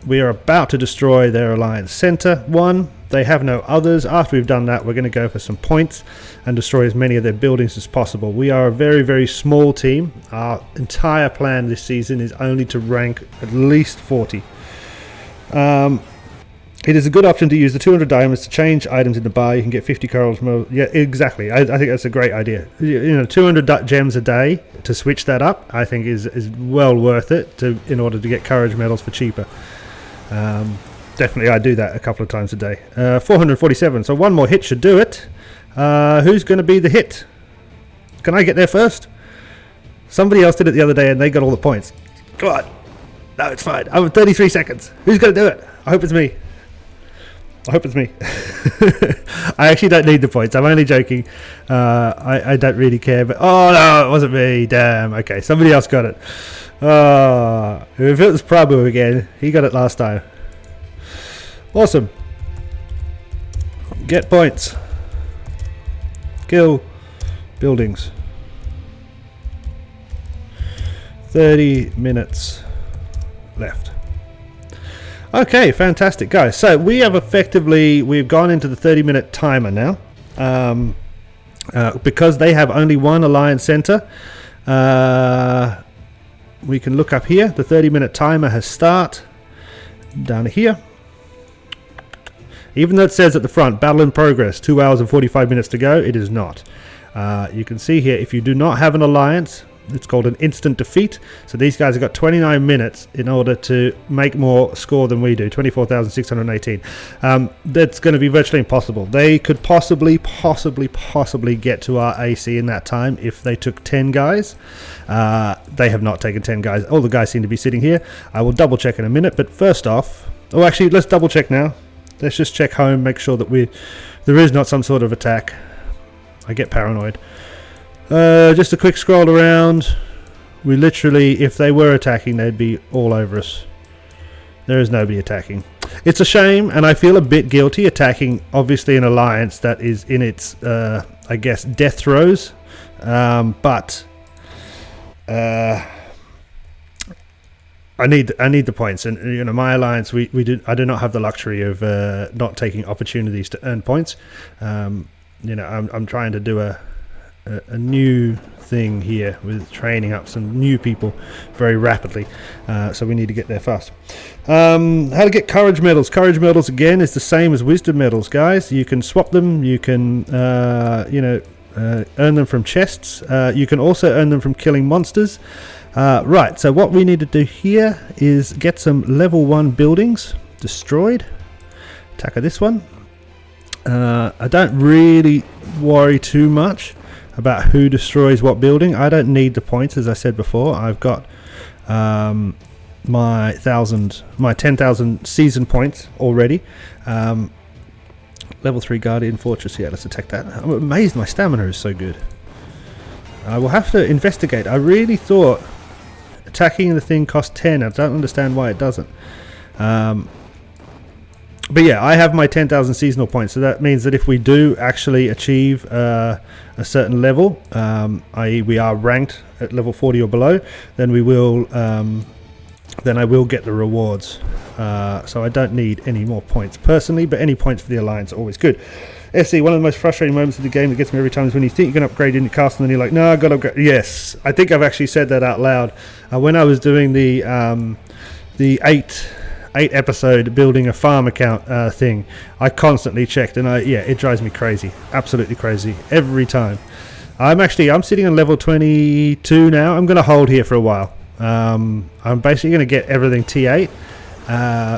We are about to destroy their alliance center 1. They have no others. After we've done that, we're going to go for some points and destroy as many of their buildings as possible. We are a very small team. Our entire plan this season is only to rank at least 40. It is a good option to use the 200 diamonds to change items in the bar. You can get 50 corals. Yeah, exactly. I think that's a great idea. 200 gems a day to switch that up, I think is well worth it in order to get courage medals for cheaper. Definitely, I do that a couple of times a day. 447, so one more hit should do it. Who's going to be the hit? Can I get there first? Somebody else did it the other day and they got all the points. Come on. No, it's fine. I have 33 seconds. Who's going to do it? I hope it's me. I hope it's me. I actually don't need the points. I'm only joking. I don't really care. But oh no, it wasn't me. Damn. Okay, somebody else got it. If it was Prabhu again, he got it last time. Awesome. Get points. Kill. Buildings. 30 minutes left. Okay, fantastic, guys. So we've gone into the 30-minute timer now. Because they have only one alliance center, we can look up here. The 30-minute timer has start down here. Even though it says at the front, battle in progress, 2 hours and 45 minutes to go, it is not. You can see here, if you do not have an alliance, it's called an instant defeat. So these guys have got 29 minutes in order to make more score than we do, 24,618. That's going to be virtually impossible. They could possibly get to our AC in that time if they took 10 guys. They have not taken 10 guys. All the guys seem to be sitting here. I will double check in a minute, but first off, oh, actually, let's double check now. Let's just check home, make sure that there is not some sort of attack. I get paranoid. Just a quick scroll around. We literally, if they were attacking, they'd be all over us. There is nobody attacking. It's a shame, and I feel a bit guilty attacking, obviously, an alliance that is in its, I guess, death throes. But I need the points, and you know, my alliance, I do not have the luxury of not taking opportunities to earn points. You know, I'm trying to do a new thing here with training up some new people very rapidly, so we need to get there fast. How to get courage medals? Courage medals again is the same as wisdom medals, guys. You can swap them. You can earn them from chests. You can also earn them from killing monsters. Right, so what we need to do here is get some level 1 buildings destroyed. Attacker this one. I don't really worry too much about who destroys what building. I don't need the points, as I said before. I've got my 10,000 season points already. Level 3 Guardian Fortress. Yeah, let's attack that. I'm amazed my stamina is so good. I will have to investigate. I really thought attacking the thing cost 10. I don't understand why it doesn't. But yeah, I have my 10,000 seasonal points, so that means that if we do actually achieve a certain level, i.e. we are ranked at level 40 or below, then we will, then I will get the rewards. So I don't need any more points personally, but any points for the alliance are always good. SC, one of the most frustrating moments of the game that gets me every time is when you think you can upgrade in your castle and then you're like, no, I got to upgrade. Yes, I think I've actually said that out loud. When I was doing the 8-episode building a farm account thing, I constantly checked, and it drives me crazy, absolutely crazy every time. I'm sitting on level 22 now. I'm going to hold here for a while. I'm basically going to get everything T8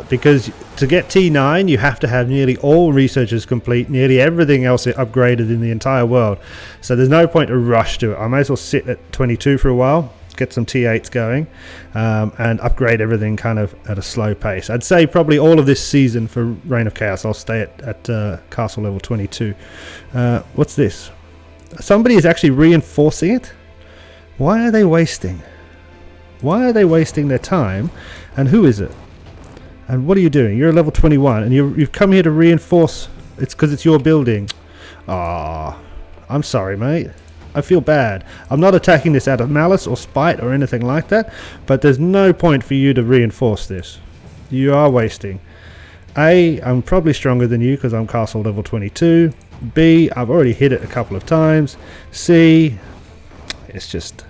because to get T9 you have to have nearly all researchers complete, nearly everything else upgraded in the entire world, so there's no point to rush to it. I might as well sit at 22 for a while, get some T8s going, and upgrade everything kind of at a slow pace. I'd say probably all of this season for Reign of Chaos I'll stay at castle level 22. What's this? Somebody is actually reinforcing it. Why are they wasting their time, and who is it, and what are you doing? You're a level 21 and you've come here to reinforce. It's because it's your building. Ah, I'm sorry, mate. I feel bad. I'm not attacking this out of malice or spite or anything like that, but there's no point for you to reinforce this. You are wasting. A, I'm probably stronger than you because I'm castle level 22. B, I've already hit it a couple of times. C, it's just,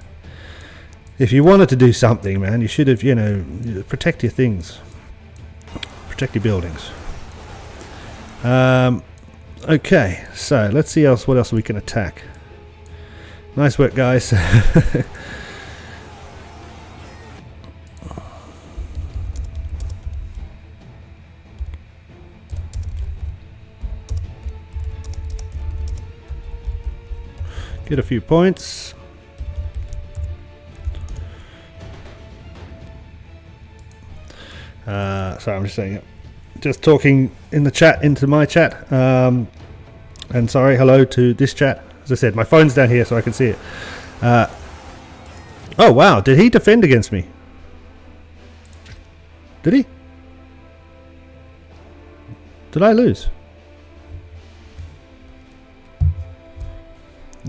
if you wanted to do something, man, you should have, protect your things. Protect your buildings. Okay, so let's see what else we can attack. Nice work, guys. Get a few points. Sorry, I'm just saying it. Just talking in the chat, into my chat. And sorry, hello to this chat. As I said, my phone's down here so I can see it. Oh wow, did he defend against me? Did he? Did I lose?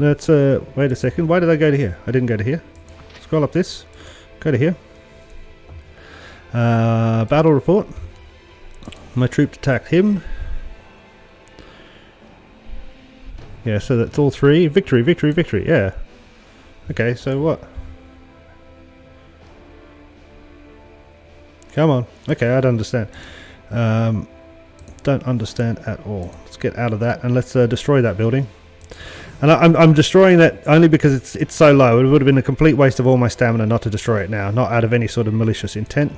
let's wait a second. Why did I go to here? I didn't go to here. Scroll up this. Go to here. Battle report. My troops attacked him. Yeah, so that's all 3. Victory, victory, victory. Yeah. Okay, so what? Come on. Okay, I don't understand. Don't understand at all. Let's get out of that and let's destroy that building. And I'm destroying that only because it's so low. It would have been a complete waste of all my stamina not to destroy it now, not out of any sort of malicious intent.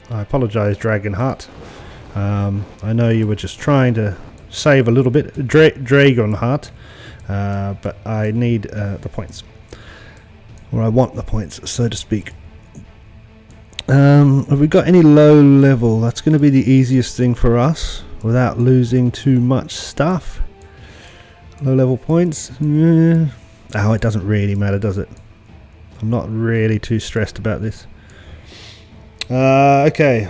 I apologize, Dragonheart. I know you were just trying to save a little bit, Dragonheart, but I need the points, or I want the points, so to speak. Have we got any low level? That's going to be the easiest thing for us without losing too much stuff. Low level points. Oh, it doesn't really matter, does it? I'm not really too stressed about this. Okay.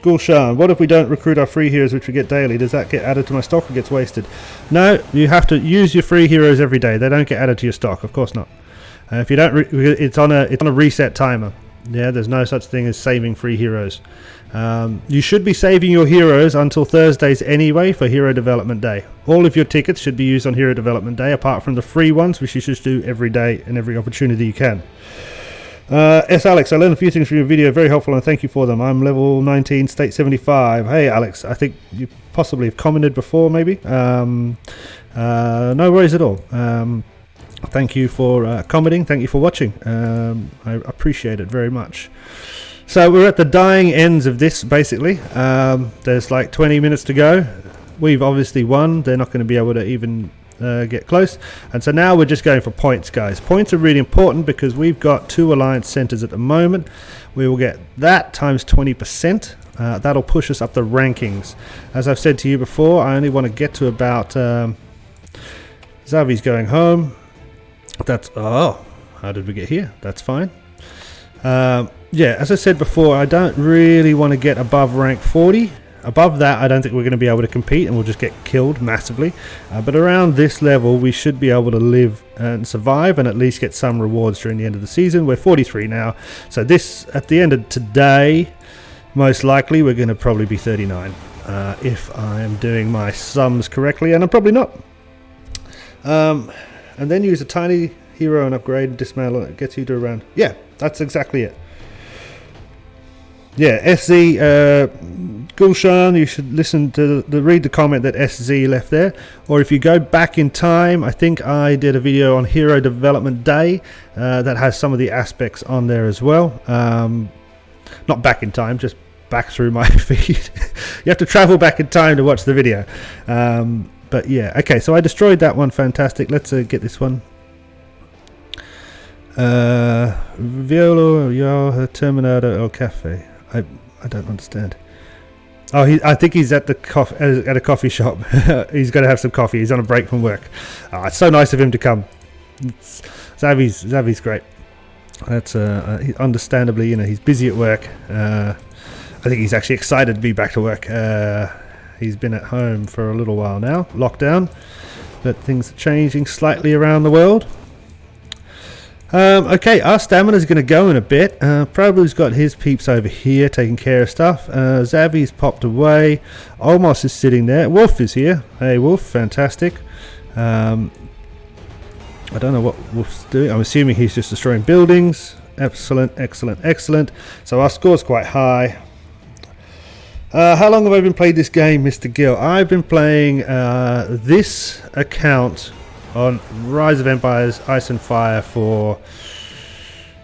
Gulshan, what if we don't recruit our free heroes which we get daily? Does that get added to my stock or gets wasted? No, you have to use your free heroes every day. They don't get added to your stock, of course not. If you don't, it's on a reset timer. Yeah, there's no such thing as saving free heroes. You should be saving your heroes until Thursdays anyway for Hero Development Day. All of your tickets should be used on Hero Development Day, apart from the free ones, which you should do every day and every opportunity you can. Alex, I learned a few things from your video, very helpful, and thank you for them. I'm level 19, state 75. Hey Alex, I think you possibly have commented before, maybe. No worries at all. Thank you for commenting, thank you for watching. I appreciate it very much. So we're at the dying ends of this, basically. There's like 20 minutes to go. We've obviously won. They're not going to be able to even get close, and so now we're just going for points, guys. Points are really important because we've got 2 alliance centers at the moment. We will get that times 20%. That'll push us up the rankings. As I've said to you before, I only want to get to about Zavi's going home. That's how did we get here? That's fine. Yeah, as I said before, I don't really want to get above rank 40. Above that, I don't think we're going to be able to compete, and we'll just get killed massively. But around this level, we should be able to live and survive and at least get some rewards during the end of the season. We're 43 now. So this, at the end of today, most likely we're going to probably be 39. If I am doing my sums correctly, and I'm probably not. And then use a tiny hero and upgrade and dismantle it. Gets you to around... Yeah, that's exactly it. Yeah, SZ, Gulshan, you should listen to read the comment that SZ left there. Or if you go back in time, I think I did a video on Hero Development Day that has some of the aspects on there as well. Not back in time, just back through my feed. You have to travel back in time to watch the video. But yeah, okay, so I destroyed that one, fantastic. Let's get this one. Violo, yo, Terminado, El Cafe. I don't understand. Oh, I think he's at the at a coffee shop. He's got to have some coffee. He's on a break from work. Oh, it's so nice of him to come. Zavi's great. That's understandably, you know, he's busy at work. I think he's actually excited to be back to work. He's been at home for a little while now, lockdown, but things are changing slightly around the world. Okay, our stamina is going to go in a bit. Prabhu's got his peeps over here taking care of stuff. Zavi's popped away. Olmos is sitting there. Wolf is here. Hey Wolf, fantastic. I don't know what Wolf's doing. I'm assuming he's just destroying buildings. Excellent, excellent, excellent. So our score's quite high. How long have I been playing this game, Mr. Gill? I've been playing this account on Rise of Empires Ice and Fire for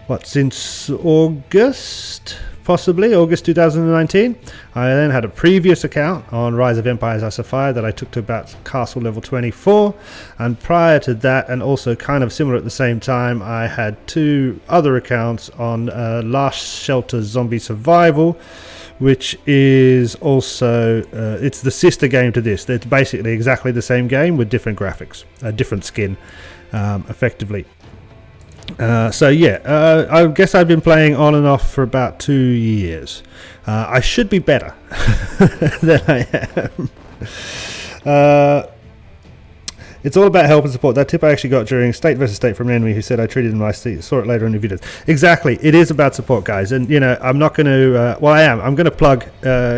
what, since August, possibly August 2019. I then had a previous account on Rise of Empires Ice and Fire that I took to about castle level 24, and prior to that, and also kind of similar at the same time, I had 2 other accounts on Last Shelter Zombie Survival, which is also it's the sister game to this. It's basically exactly the same game with different graphics, different skin, effectively. So yeah, I guess I've been playing on and off for about 2 years. I should be better than I am. It's all about help and support. That tip I actually got during State versus State from an enemy who said I treated him nicely. Saw it later in the videos. Exactly. It is about support, guys. And, you know, I'm not going to... well, I am. I'm going to plug,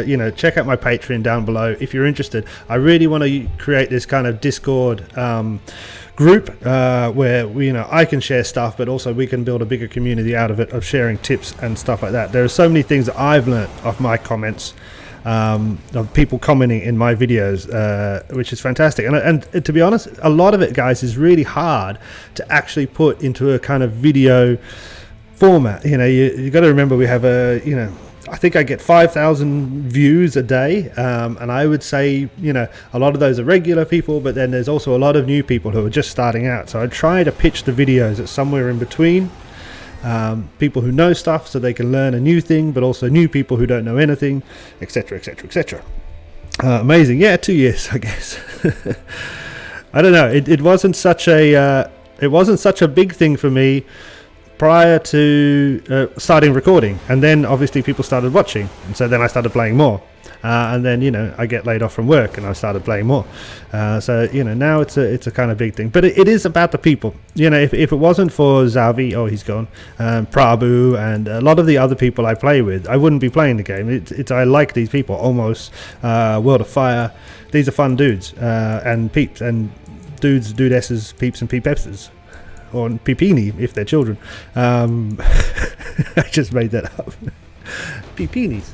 you know, check out my Patreon down below if you're interested. I really want to create this kind of Discord group where you know, I can share stuff, but also we can build a bigger community out of it, of sharing tips and stuff like that. There are so many things that I've learned of my comments, of people commenting in my videos, which is fantastic. And to be honest, a lot of it, guys, is really hard to actually put into a kind of video format. You know, you got to remember we have a, you know, I think I get 5,000 views a day, and I would say, you know, a lot of those are regular people, but then there's also a lot of new people who are just starting out. So I try to pitch the videos at somewhere in between, people who know stuff so they can learn a new thing, but also new people who don't know anything, etc, etc, etc. Amazing. Yeah, 2 years, I guess. I don't know, it wasn't such a big thing for me prior to starting recording, and then obviously people started watching, and so then I started playing more, and then, you know, I get laid off from work and I started playing more, so, you know, now it's a kind of big thing. But it is about the people. You know, if it wasn't for Zavi, oh, he's gone, Prabhu, and a lot of the other people I play with, I wouldn't be playing the game. I like these people almost. World of Fire, these are fun dudes, and peeps and dudesses, peeps and peepesses, or Pipini if they're children. I just made that up. Pipinis.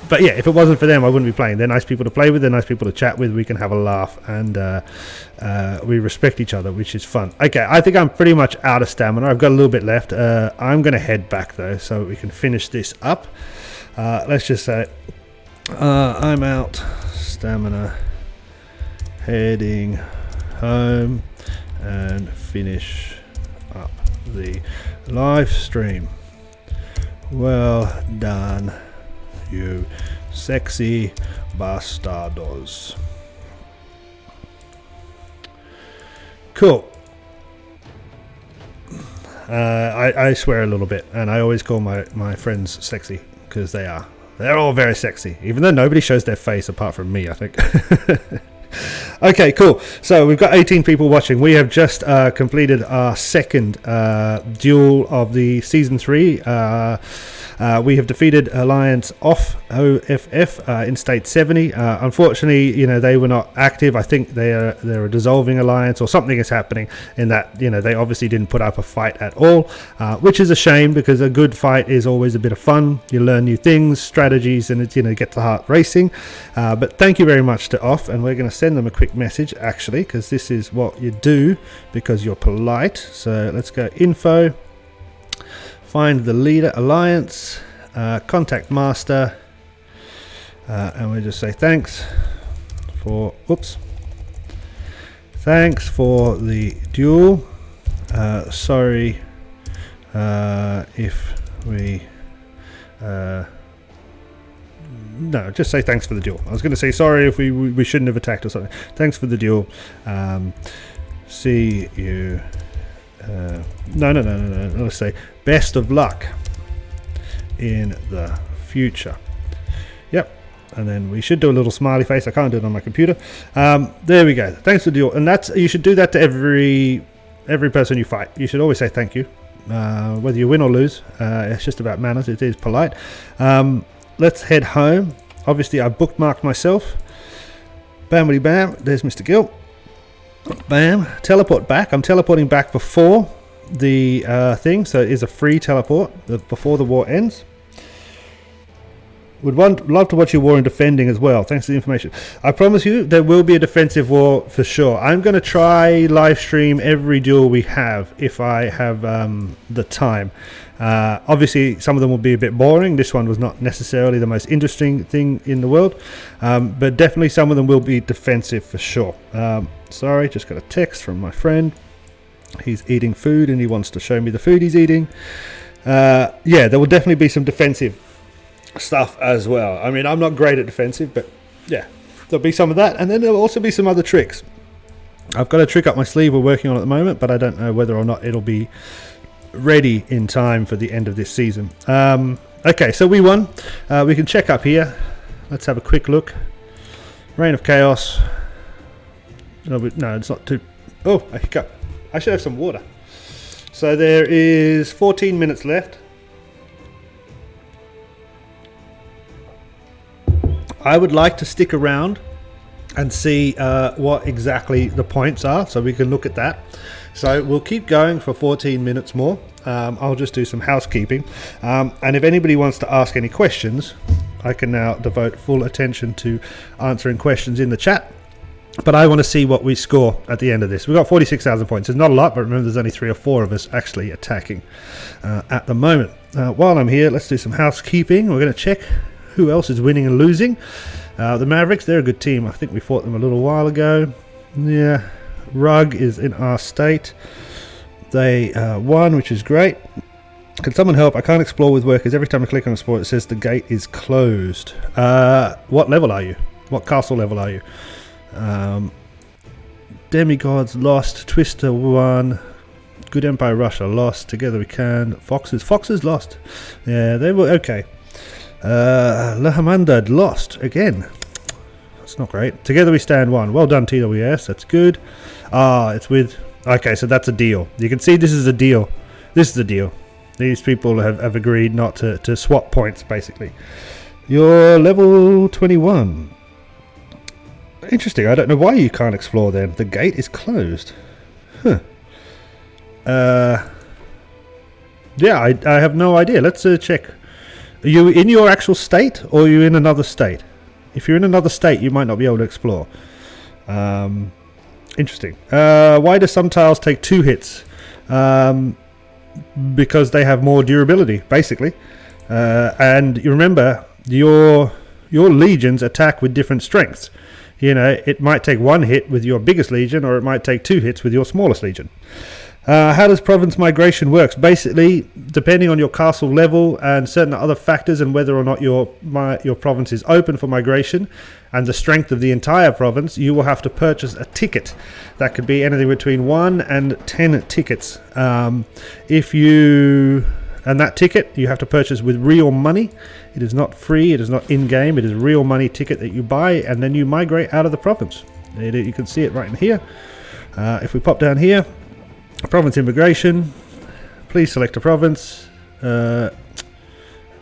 But yeah, if it wasn't for them, I wouldn't be playing. They're nice people to play with, they're nice people to chat with, we can have a laugh, and we respect each other, which is fun. Okay, I think I'm pretty much out of stamina. I've got a little bit left. I'm going to head back though, so we can finish this up. Let's just say I'm out, stamina, heading home, and finish up the live stream. Well done, you sexy bastardos. Cool. I swear a little bit, and I always call my friends sexy, because they're all very sexy, even though nobody shows their face apart from me, I think. Okay, cool. So we've got 18 people watching. We have just completed our second duel of the season 3. We have defeated Alliance OFF in state 70. Unfortunately, you know, they were not active. I think they're a dissolving alliance, or something is happening in that, you know, they obviously didn't put up a fight at all, which is a shame, because a good fight is always a bit of fun. You learn new things, strategies, and it, you know, get the heart racing. But thank you very much to OFF, and we're going to send them a quick message actually, because this is what you do because you're polite. So let's go info, find the leader alliance, contact master, and we just say thanks for the duel. Sorry if we no, just say thanks for the duel. I was going to say sorry if we shouldn't have attacked or something. Thanks for the duel. See you. No. Let's say best of luck in the future. Yep. And then we should do a little smiley face. I can't do it on my computer. There we go. Thanks for the duel. And you should do that to every person you fight. You should always say thank you, whether you win or lose. It's just about manners. It is polite. Let's head home. Obviously, I've bookmarked myself. Bamity bam. There's Mr. Gill. Bam. Teleport back. I'm teleporting back before the thing, so it is a free teleport before the war ends. Love to watch your war in defending as well. Thanks for the information. I promise you there will be a defensive war for sure. I'm going to try live stream every duel we have if I have the time. Obviously some of them will be a bit boring. This one was not necessarily the most interesting thing in the world, but definitely some of them will be defensive for sure. Sorry, just got a text from my friend. He's eating food and he wants to show me the food he's eating. Yeah, there will definitely be some defensive stuff as well. I mean, I'm not great at defensive, but yeah, there'll be some of that, and then there'll also be some other tricks. I've got a trick up my sleeve we're working on at the moment, but I don't know whether or not it'll be ready in time for the end of this season. Okay, so we won. We can check up here. Let's have a quick look. Reign of Chaos. No, no, it's not too... Oh, I hiccup. I should have some water. So there is 14 minutes left. I would like to stick around and see what exactly the points are, so we can look at that. So we'll keep going for 14 minutes more. I'll just do some housekeeping. And if anybody wants to ask any questions, I can now devote full attention to answering questions in the chat. But I want to see what we score at the end of this. We've got 46,000 points. It's not a lot, but remember there's only 3 or 4 of us actually attacking at the moment. While I'm here, let's do some housekeeping. We're going to check who else is winning and losing. The Mavericks, they're a good team. I think we fought them a little while ago. Yeah, Rug is in our state. They won, which is great. Can someone help? I can't explore with workers. Every time I click on a sport, it says the gate is closed. What level are you? What castle level are you? Demigods lost. Twister won. Good Empire Russia lost. Together we can. Foxes lost. Yeah, they were okay. Lahamandad lost again. That's not great. Together we stand one. Well done, TWS. That's good. It's with... Okay, so that's a deal. You can see this is a deal. This is a deal. These people have agreed not to swap points, basically. You're level 21. Interesting. I don't know why you can't explore then. The gate is closed. Huh. Yeah, I have no idea. Let's check. Are you in your actual state, or are you in another state? If you're in another state, you might not be able to explore. Interesting. Why do some tiles take 2 hits? Because they have more durability, basically. And you remember, your legions attack with different strengths. You know, it might take 1 hit with your biggest legion, or it might take 2 hits with your smallest legion. How does province migration works? Basically, depending on your castle level and certain other factors, and whether or not your province is open for migration, and the strength of the entire province, you will have to purchase a ticket. That could be anything between 1 and 10 tickets. And that ticket you have to purchase with real money. It is not free. It is not in-game. It is real money ticket that you buy, and then you migrate out of the province. You can see it right in here. If we pop down here, province immigration, please select a province.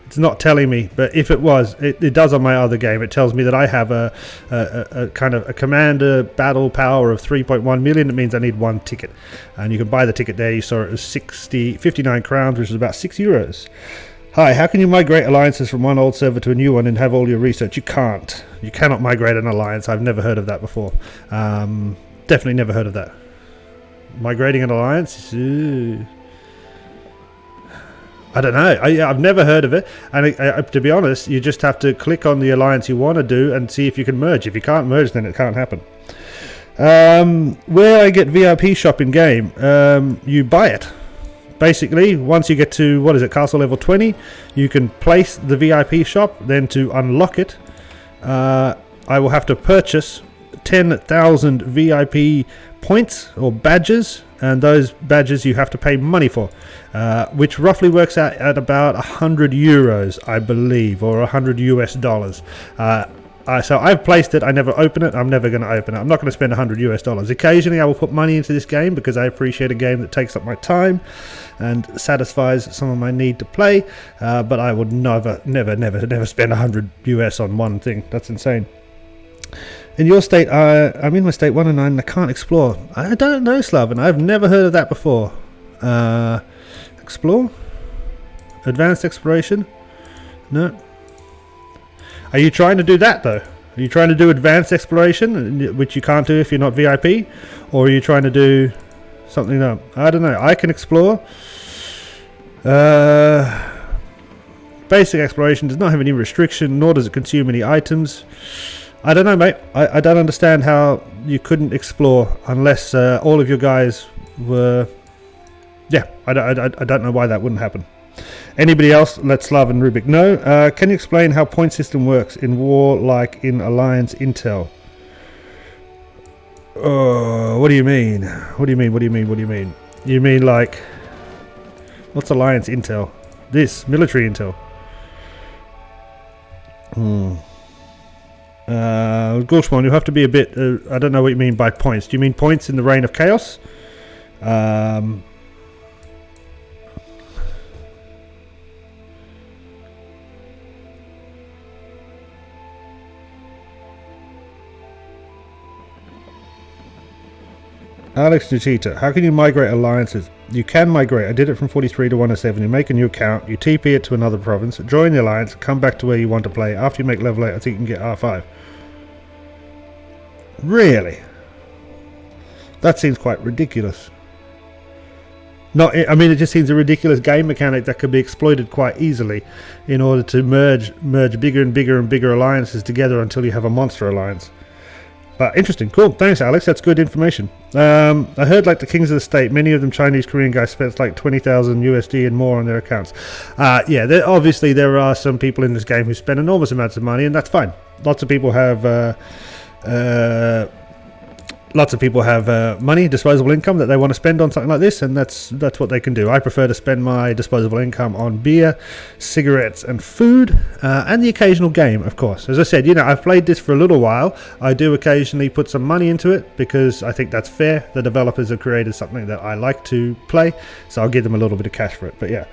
It's not telling me, but if it was, it does on my other game. It tells me that I have a kind of a commander battle power of 3.1 million. It means I need 1 ticket, and you can buy the ticket there. You saw it was 59 crowns, which is about €6. Hi, how can you migrate alliances from one old server to a new one and have all your research? You can't. You cannot migrate an alliance. I've never heard of that before. Definitely never heard of that. Migrating an alliance? I don't know. I've never heard of it. And to be honest, you just have to click on the alliance you want to do and see if you can merge. If you can't merge, then it can't happen. Where I get VIP shop in game, you buy it. Basically, once you get to, what is it, castle level 20, you can place the VIP shop. Then to unlock it, I will have to purchase 10,000 VIP points or badges, and those badges you have to pay money for, which roughly works out at about €100, I believe, or $100. So I've placed it. I never open it. I'm never going to open it. I'm not going to spend $100. Occasionally I will put money into this game because I appreciate a game that takes up my time and satisfies some of my need to play, but I would never spend $100 on one thing. That's insane. In your state, I'm in my state 1 and 9 and I can't explore. I don't know, Slaven. I've never heard of that before. Explore? Advanced exploration? No. Are you trying to do that, though? Are you trying to do advanced exploration, which you can't do if you're not VIP? Or are you trying to do something else? I don't know. I can explore. Basic exploration does not have any restriction, nor does it consume any items. I don't know, mate. I don't understand how you couldn't explore unless all of your guys were... Yeah, I don't know why that wouldn't happen. Anybody else? Let Slav and Rubik know. Can you explain how point system works in war like in Alliance Intel? What do you mean? What do you mean? You mean like... What's Alliance Intel? This, military intel. Gulshmon, you have to be a bit, I don't know what you mean by points. Do you mean points in the Reign of Chaos? Alex Nchita, how can you migrate alliances? You can migrate. I did it from 43 to 107. You make a new account, you TP it to another province, join the alliance, come back to where you want to play. After you make level 8, I think you can get R5. Really? That seems quite ridiculous. I mean, it just seems a ridiculous game mechanic that could be exploited quite easily in order to merge bigger and bigger and bigger alliances together until you have a monster alliance. But interesting, cool. Thanks, Alex. That's good information. I heard, like the kings of the state, many of them Chinese Korean guys spent like 20,000 USD and more on their accounts. Yeah, obviously there are some people in this game who spend enormous amounts of money, and that's fine. Lots of people have money, disposable income that they want to spend on something like this, and that's what they can do. I prefer to spend my disposable income on beer, cigarettes, and food, and the occasional game, of course. As I said, I've played this for a little while. I do occasionally put some money into it because I think that's fair. The developers have created something that I like to play, so I'll give them a little bit of cash for it. But yeah.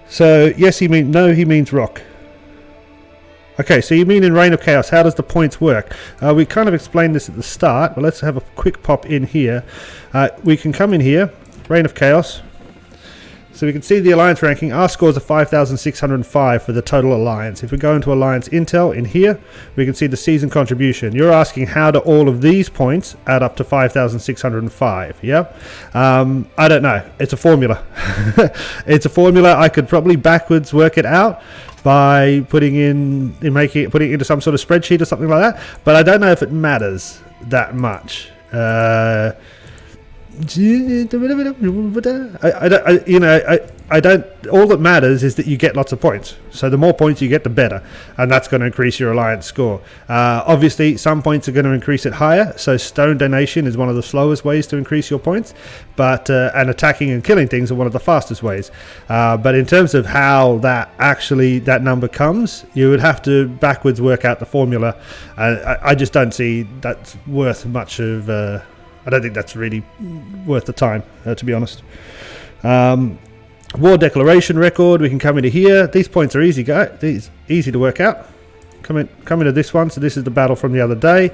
So yes, he means rock. Okay, so you mean in Reign of Chaos, how does the points work? We kind of explained this at the start, but let's have a quick pop in here. We can come in here, Reign of Chaos. So we can see the alliance ranking. Our scores are 5,605 for the total alliance. If we go into alliance intel in here, we can see the season contribution. You're asking how do all of these points add up to 5,605, yeah? I don't know. It's a formula. It's a formula. I could probably backwards work it out by putting it into some sort of spreadsheet or something like that, but I don't know if it matters that much. I don't. All that matters is that you get lots of points. So the more points you get, the better, and that's going to increase your alliance score. Obviously, some points are going to increase it higher. So stone donation is one of the slowest ways to increase your points, but and attacking and killing things are one of the fastest ways. But in terms of how that number comes, you would have to backwards work out the formula. I just don't see that's worth much of. I don't think that's really worth the time, to be honest. War declaration record. We can come into here. These points are easy, guys. These easy to work out. Come into this one. So this is the battle from the other day.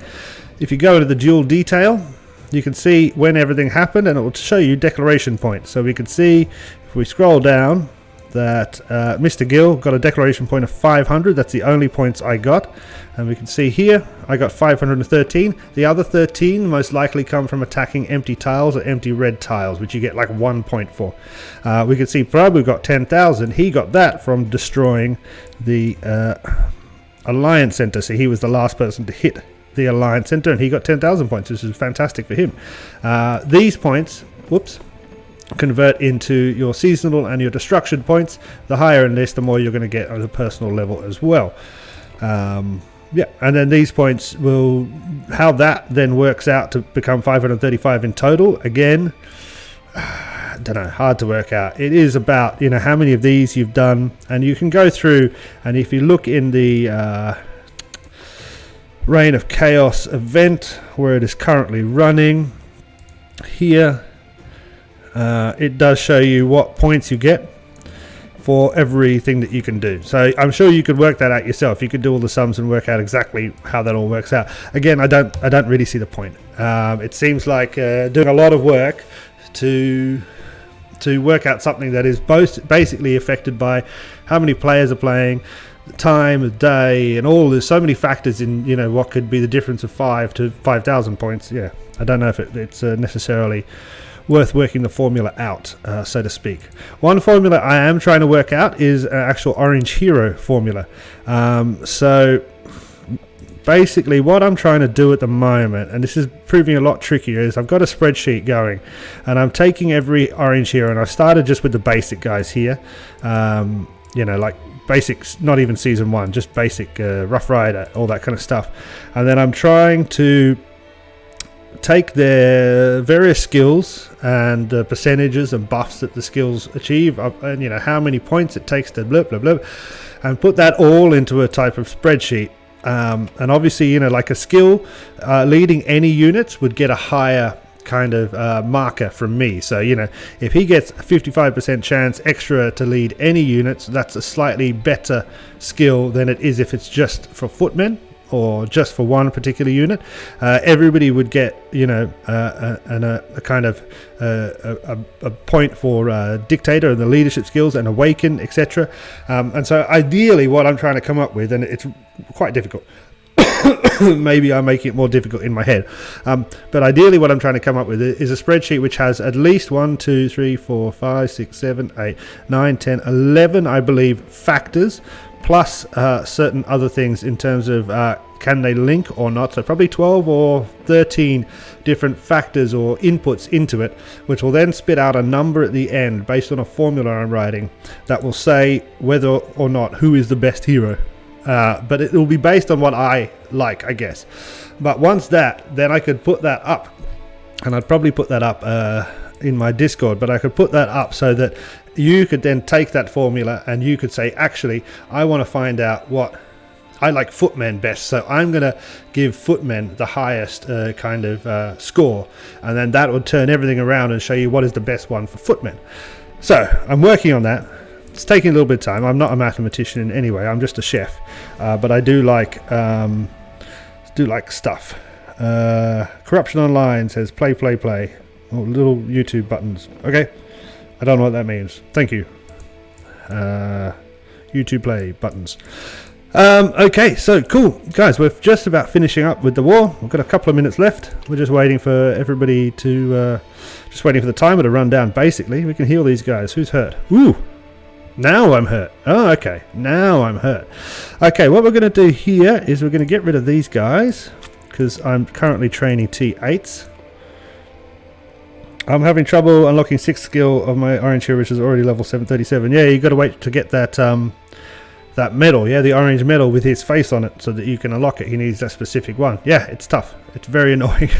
If you go into the duel detail, you can see when everything happened, and it will show you declaration points. So we can see if we scroll down that Mr. GILL got a declaration point of 500. That's the only points I got. And we can see here I got 513. The other 13 most likely come from attacking empty tiles or empty red tiles, which you get like 1 point for. We can see Prabhu got 10,000. He got that from destroying the Alliance Center. So he was the last person to hit the Alliance Center, and he got 10,000 points. This is fantastic for him. These points, convert into your seasonal and your destruction points. The higher in this, the more you're going to get on a personal level as well. Yeah, and then these points how that then works out to become 535 in total. Again, I don't know, hard to work out. It is about, how many of these you've done, and you can go through, and if you look in the Reign of Chaos event, where it is currently running, here, it does show you what points you get for everything that you can do. So I'm sure you could work that out yourself. You could do all the sums and work out exactly how that all works out. Again, I don't really see the point. It seems like doing a lot of work to work out something that is basically affected by how many players are playing, the time of day, and all. There's so many factors in what could be the difference of 5 to 5,000 points. Yeah, I don't know if it's necessarily worth working the formula out, so to speak. One formula I am trying to work out is an actual Orange Hero formula. So basically what I'm trying to do at the moment, and this is proving a lot trickier, is I've got a spreadsheet going, and I'm taking every Orange Hero, and I started just with the basic guys here, like basics, not even season 1, just basic Rough Rider, all that kind of stuff. And then I'm trying to take their various skills and percentages and buffs that the skills achieve, and how many points it takes to blah blah blah, and put that all into a type of spreadsheet. And obviously, you know, like a skill leading any units would get a higher kind of marker from me. So, you know, if he gets a 55% chance extra to lead any units, that's a slightly better skill than it is if it's just for footmen or just for one particular unit. Everybody would get, you know, a kind of a point for dictator and the leadership skills and awaken, etc. And so ideally what I'm trying to come up with, and it's quite difficult, maybe I'm making it more difficult in my head, but ideally what I'm trying to come up with is a spreadsheet which has at least 1, 2, 3, 4, 5, 6, 7, 8, 9, 10, 11, I believe, factors, plus certain other things in terms of can they link or not. So probably 12 or 13 different factors or inputs into it, which will then spit out a number at the end based on a formula I'm writing that will say whether or not who is the best hero. But it will be based on what I like, I guess. But once that, then I could put that up, and I'd probably put that up in my Discord, but I could put that up so that you could then take that formula and you could say, actually, I want to find out what I like footmen best, so I'm going to give footmen the highest kind of score, and then that would turn everything around and show you what is the best one for footmen. So I'm working on that. It's taking a little bit of time. I'm not a mathematician in any way. I'm just a chef, but I do like stuff. Corruption Online says play. Oh, little YouTube buttons. Okay, I don't know what that means. Thank you. YouTube play buttons. Okay, so cool, guys. We're just about finishing up with the war. We've got a couple of minutes left. We're just waiting for everybody to, just waiting for the timer to run down. Basically, we can heal these guys. Who's hurt? Ooh. Now I'm hurt. Oh, okay. Now I'm hurt. Okay, what we're going to do here is we're going to get rid of these guys because I'm currently training T8s. I'm having trouble unlocking 6th skill of my orange hero, which is already level 737. Yeah, you got to wait to get that that medal. Yeah, the orange medal with his face on it so that you can unlock it. He needs that specific one. Yeah, it's tough. It's very annoying.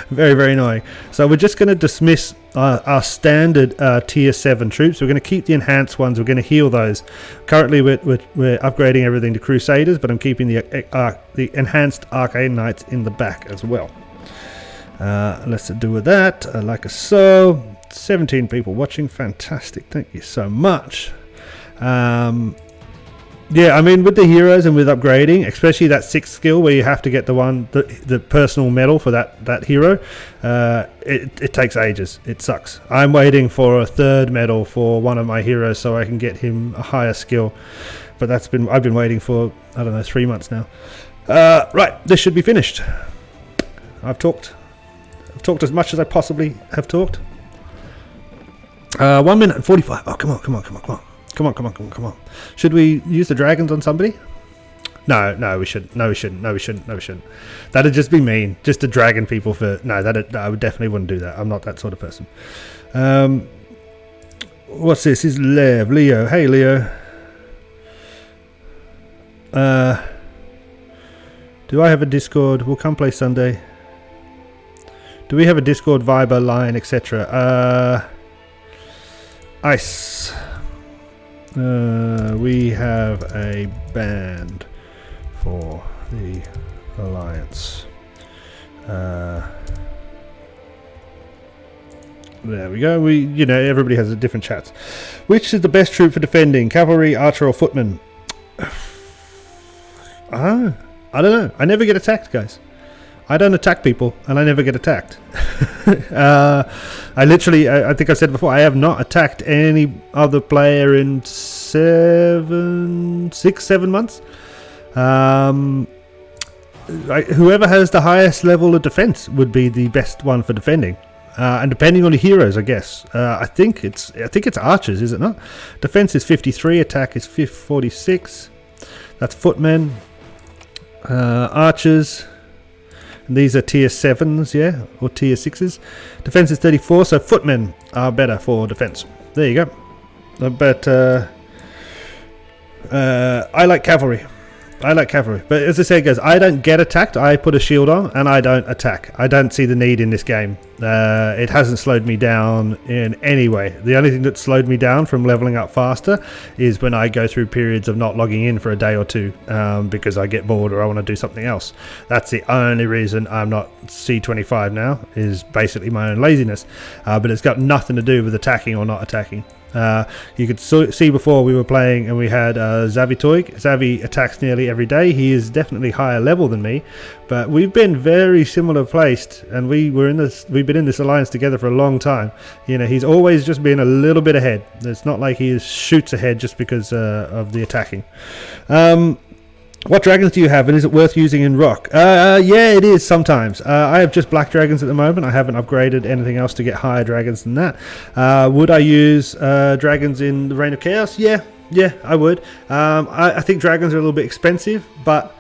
Very, very annoying. So we're just going to dismiss our standard tier 7 troops. We're going to keep the enhanced ones. We're going to heal those. Currently we're upgrading everything to Crusaders, but I'm keeping the enhanced Arcane Knights in the back as well. Let's do with that. Like so. 17 people watching. Fantastic. Thank you so much. Yeah, I mean, with the heroes and with upgrading, especially that 6th skill where you have to get the personal medal for that hero, it takes ages. It sucks. I'm waiting for a 3rd medal for one of my heroes so I can get him a higher skill. But I've been waiting for, I don't know, 3 months now. Right, this should be finished. I've talked as much as I possibly have talked. 1 minute and 45. Oh, come on. Come on. Should we use the dragons on somebody? No, we shouldn't. No, we shouldn't. That'd just be mean. Just to dragon people for... No, I would definitely wouldn't do that. I'm not that sort of person. What's this? This is Leo. Hey, Leo. Do I have a Discord? We'll come play Sunday. Do we have a Discord, Viber, line, etc.? Ice. We have a band for the Alliance. There we go. Everybody has a different chats. Which is the best troop for defending? Cavalry, archer, or footman? I don't know. I never get attacked, guys. I don't attack people, and I never get attacked. I think I said before, I have not attacked any other player in 7 months. Whoever has the highest level of defense would be the best one for defending. And depending on the heroes, I guess. I think it's archers, is it not? Defense is 53, attack is 46. That's footmen. Archers. And these are tier 7s, yeah, or tier 6s. Defense is 34, so footmen are better for defense. There you go. But I like cavalry. I like cavalry. But as I said, guys, I don't get attacked. I put a shield on and I don't attack. I don't see the need in this game. It hasn't slowed me down in any way. The only thing that slowed me down from leveling up faster is when I go through periods of not logging in for a day or two because I get bored or I want to do something else. That's the only reason I'm not C25 now, is basically my own laziness. But it's got nothing to do with attacking or not attacking. You could see before we were playing and we had Xavi Toig. Xavi attacks nearly every day. He is definitely higher level than me, but we've been very similar placed, and we've been in this alliance together for a long time. You know, he's always just been a little bit ahead. It's not like he shoots ahead just because of the attacking. What dragons do you have, and is it worth using in rock? Yeah, it is sometimes. I have just black dragons at the moment. I haven't upgraded anything else to get higher dragons than that. Would I use dragons in the Reign of Chaos? Yeah, I would. I think dragons are a little bit expensive, but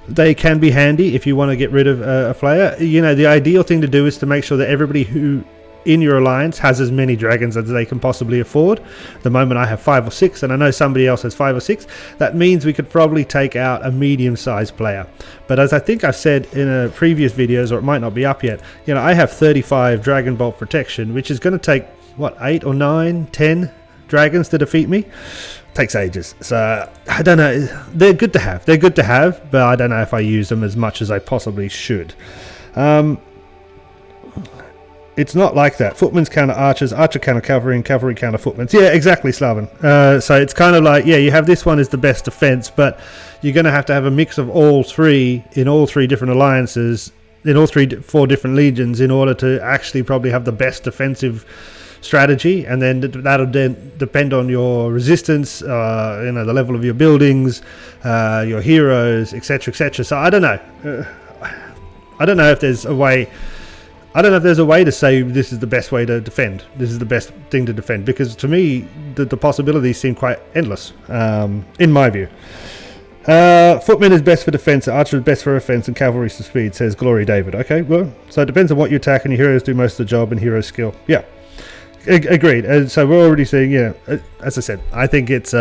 they can be handy if you want to get rid of a player. You know, the ideal thing to do is to make sure that everybody who in your alliance has as many dragons as they can possibly afford. At the moment I have 5 or 6, and I know somebody else has 5 or 6. That means we could probably take out a medium-sized player. But as I think I've said in a previous videos, or it might not be up yet, you know, I have 35 Dragon Bolt protection, which is going to take, what, 8 or 9, 10 dragons to defeat me? Takes ages. So I don't know. They're good to have. They're good to have, but I don't know if I use them as much as I possibly should. It's not like that. Footmen's counter archers, archer counter cavalry, and cavalry counter footmen's. Yeah, exactly, Slaven. So it's kind of like, yeah, you have this one as the best defense, but you're going to have a mix of all three in all 3 different alliances, in all 4 different legions, in order to actually probably have the best defensive strategy. And then that'll then depend on your resistance, you know, the level of your buildings, your heroes, etc., etc. So I don't know. I don't know if there's a way. I don't know if there's a way to say this is the best way to defend. This is the best thing to defend, because to me the possibilities seem quite endless, in my view. Footman is best for defense, archer is best for offense, and cavalry for speed, says Glory David. Okay, well, so it depends on what you attack, and your heroes do most of the job, and hero skill. Yeah, agreed. And so we're already seeing, you know, as I said, I think it's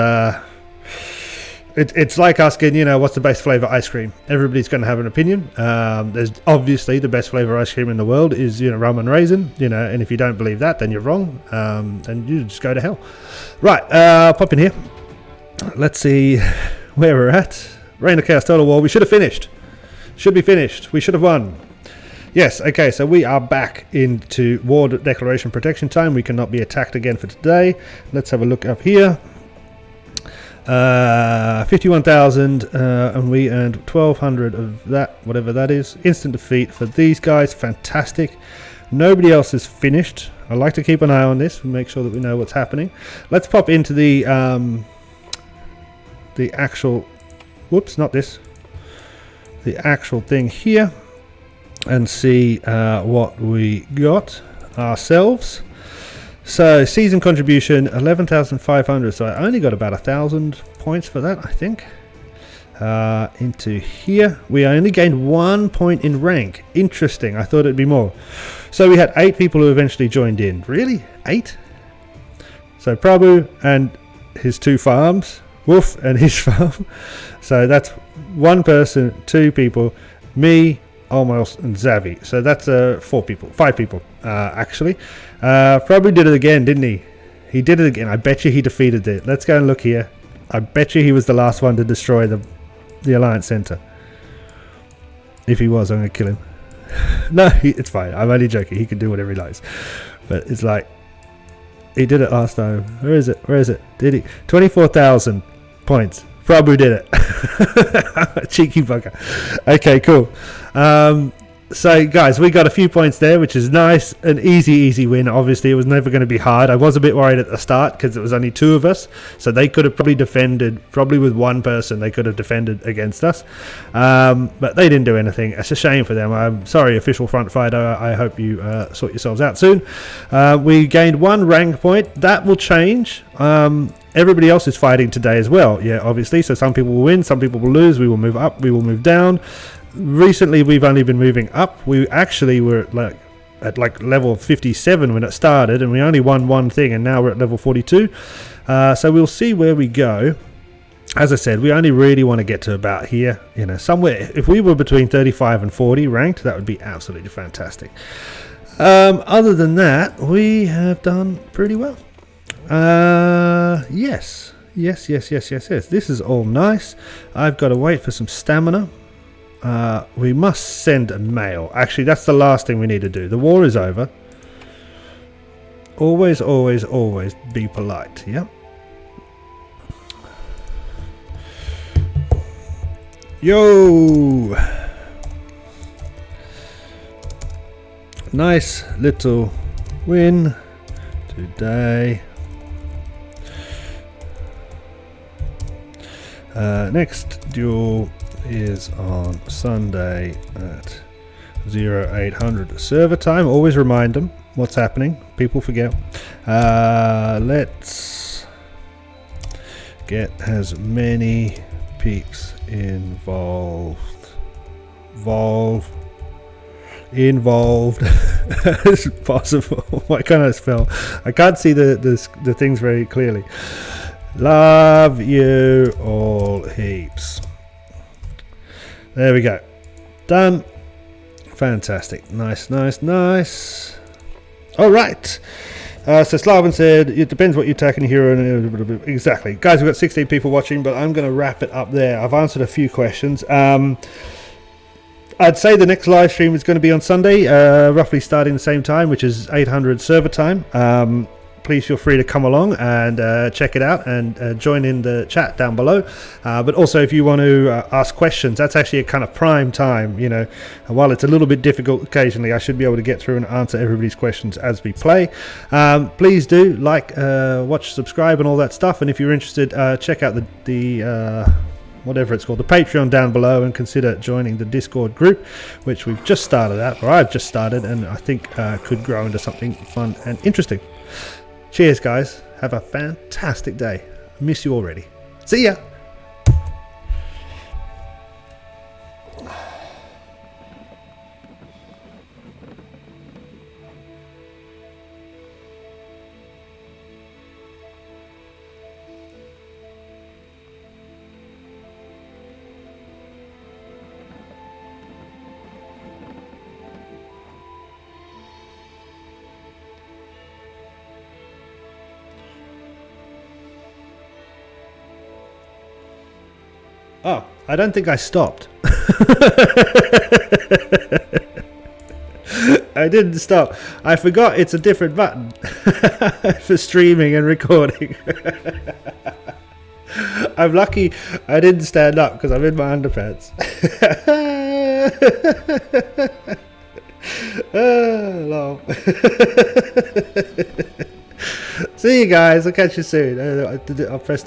it's like asking, you know, what's the best flavor ice cream? Everybody's going to have an opinion. There's obviously the best flavor ice cream in the world is, you know, rum and raisin, you know, and if you don't believe that, then you're wrong, and you just go to hell. Right, pop in here. Let's see where we're at. Reign of Chaos Total War. We should have finished. Should be finished. We should have won. Yes, okay, so we are back into War Declaration Protection time. We cannot be attacked again for today. Let's have a look up here. 51,000, and we earned 1,200 of that, whatever that is. Instant defeat for these guys. Fantastic. Nobody else is finished. I like to keep an eye on this and make sure that we know what's happening. Let's pop into the actual, whoops, not this, the actual thing here, and see what we got ourselves. So season contribution 11,500, so I only got about 1,000 points for that, I think. Into here, we only gained 1 point in rank. Interesting, I thought it'd be more. So we had 8 people who eventually joined in. Really? 8? So Prabhu and his 2 farms, Wolf and his farm. So that's 1 person, 2 people, me, Almost, and Xavi. So that's 5 people actually. Probably did it again, didn't he? He did it again. I bet you he defeated it. Let's go and look here. I bet you he was the last one to destroy the Alliance Center. If he was, I'm going to kill him. No, it's fine. I'm only joking. He can do whatever he likes. But it's like, he did it last time. Where is it? Where is it? Did he? 24,000 points. Prabhu did it. Cheeky bugger. Okay, cool. So guys, we got a few points there, which is nice. An easy win. Obviously it was never going to be hard. I was a bit worried at the start because it was only 2 of us, so they could have probably defended, probably with 1 person they could have defended against us, but they didn't do anything. It's a shame for them. I'm sorry, official front fighter. I hope you sort yourselves out soon. We gained 1 rank point. That will change. Everybody else is fighting today as well, yeah, obviously. So some people will win, some people will lose. We will move up, we will move down. Recently we've only been moving up. We actually were at level 57 when it started, and we only won 1 thing, and now we're at level 42. So we'll see where we go. as I said, we only really want to get to about here, you know, somewhere. If we were between 35 and 40 ranked, that would be absolutely fantastic. Other than that, we have done pretty well. Yes. This is all nice. I've got to wait for some stamina. We must send a mail. Actually, that's the last thing we need to do. The war is over. Always, always, always be polite. Yep. Yo! Nice little win today. Next duel is on Sunday at 0800 server time. Always remind them what's happening. People forget. Let's get as many peeps involved as possible. What can I spell? I can't see the things very clearly. Love you all heaps. There we go. Done. Fantastic. Nice. All right. So Slavin said, it depends what you're attacking here. Exactly. Guys, we've got 16 people watching, but I'm going to wrap it up there. I've answered a few questions. I'd say the next live stream is going to be on Sunday, roughly starting the same time, which is 800 server time. Please feel free to come along and check it out and join in the chat down below. But also, if you want to ask questions, that's actually a kind of prime time. You know, and while it's a little bit difficult occasionally, I should be able to get through and answer everybody's questions as we play. Please do like, watch, subscribe, and all that stuff. And if you're interested, check out the whatever it's called, the Patreon down below, and consider joining the Discord group, which we've just started at, or I've just started, and I think could grow into something fun and interesting. Cheers, guys. Have a fantastic day. Miss you already. See ya. Oh, I don't think I stopped. I didn't stop. I forgot it's a different button for streaming and recording. I'm lucky I didn't stand up because I'm in my underpants. Lol. See you guys. I'll catch you soon. I'll press the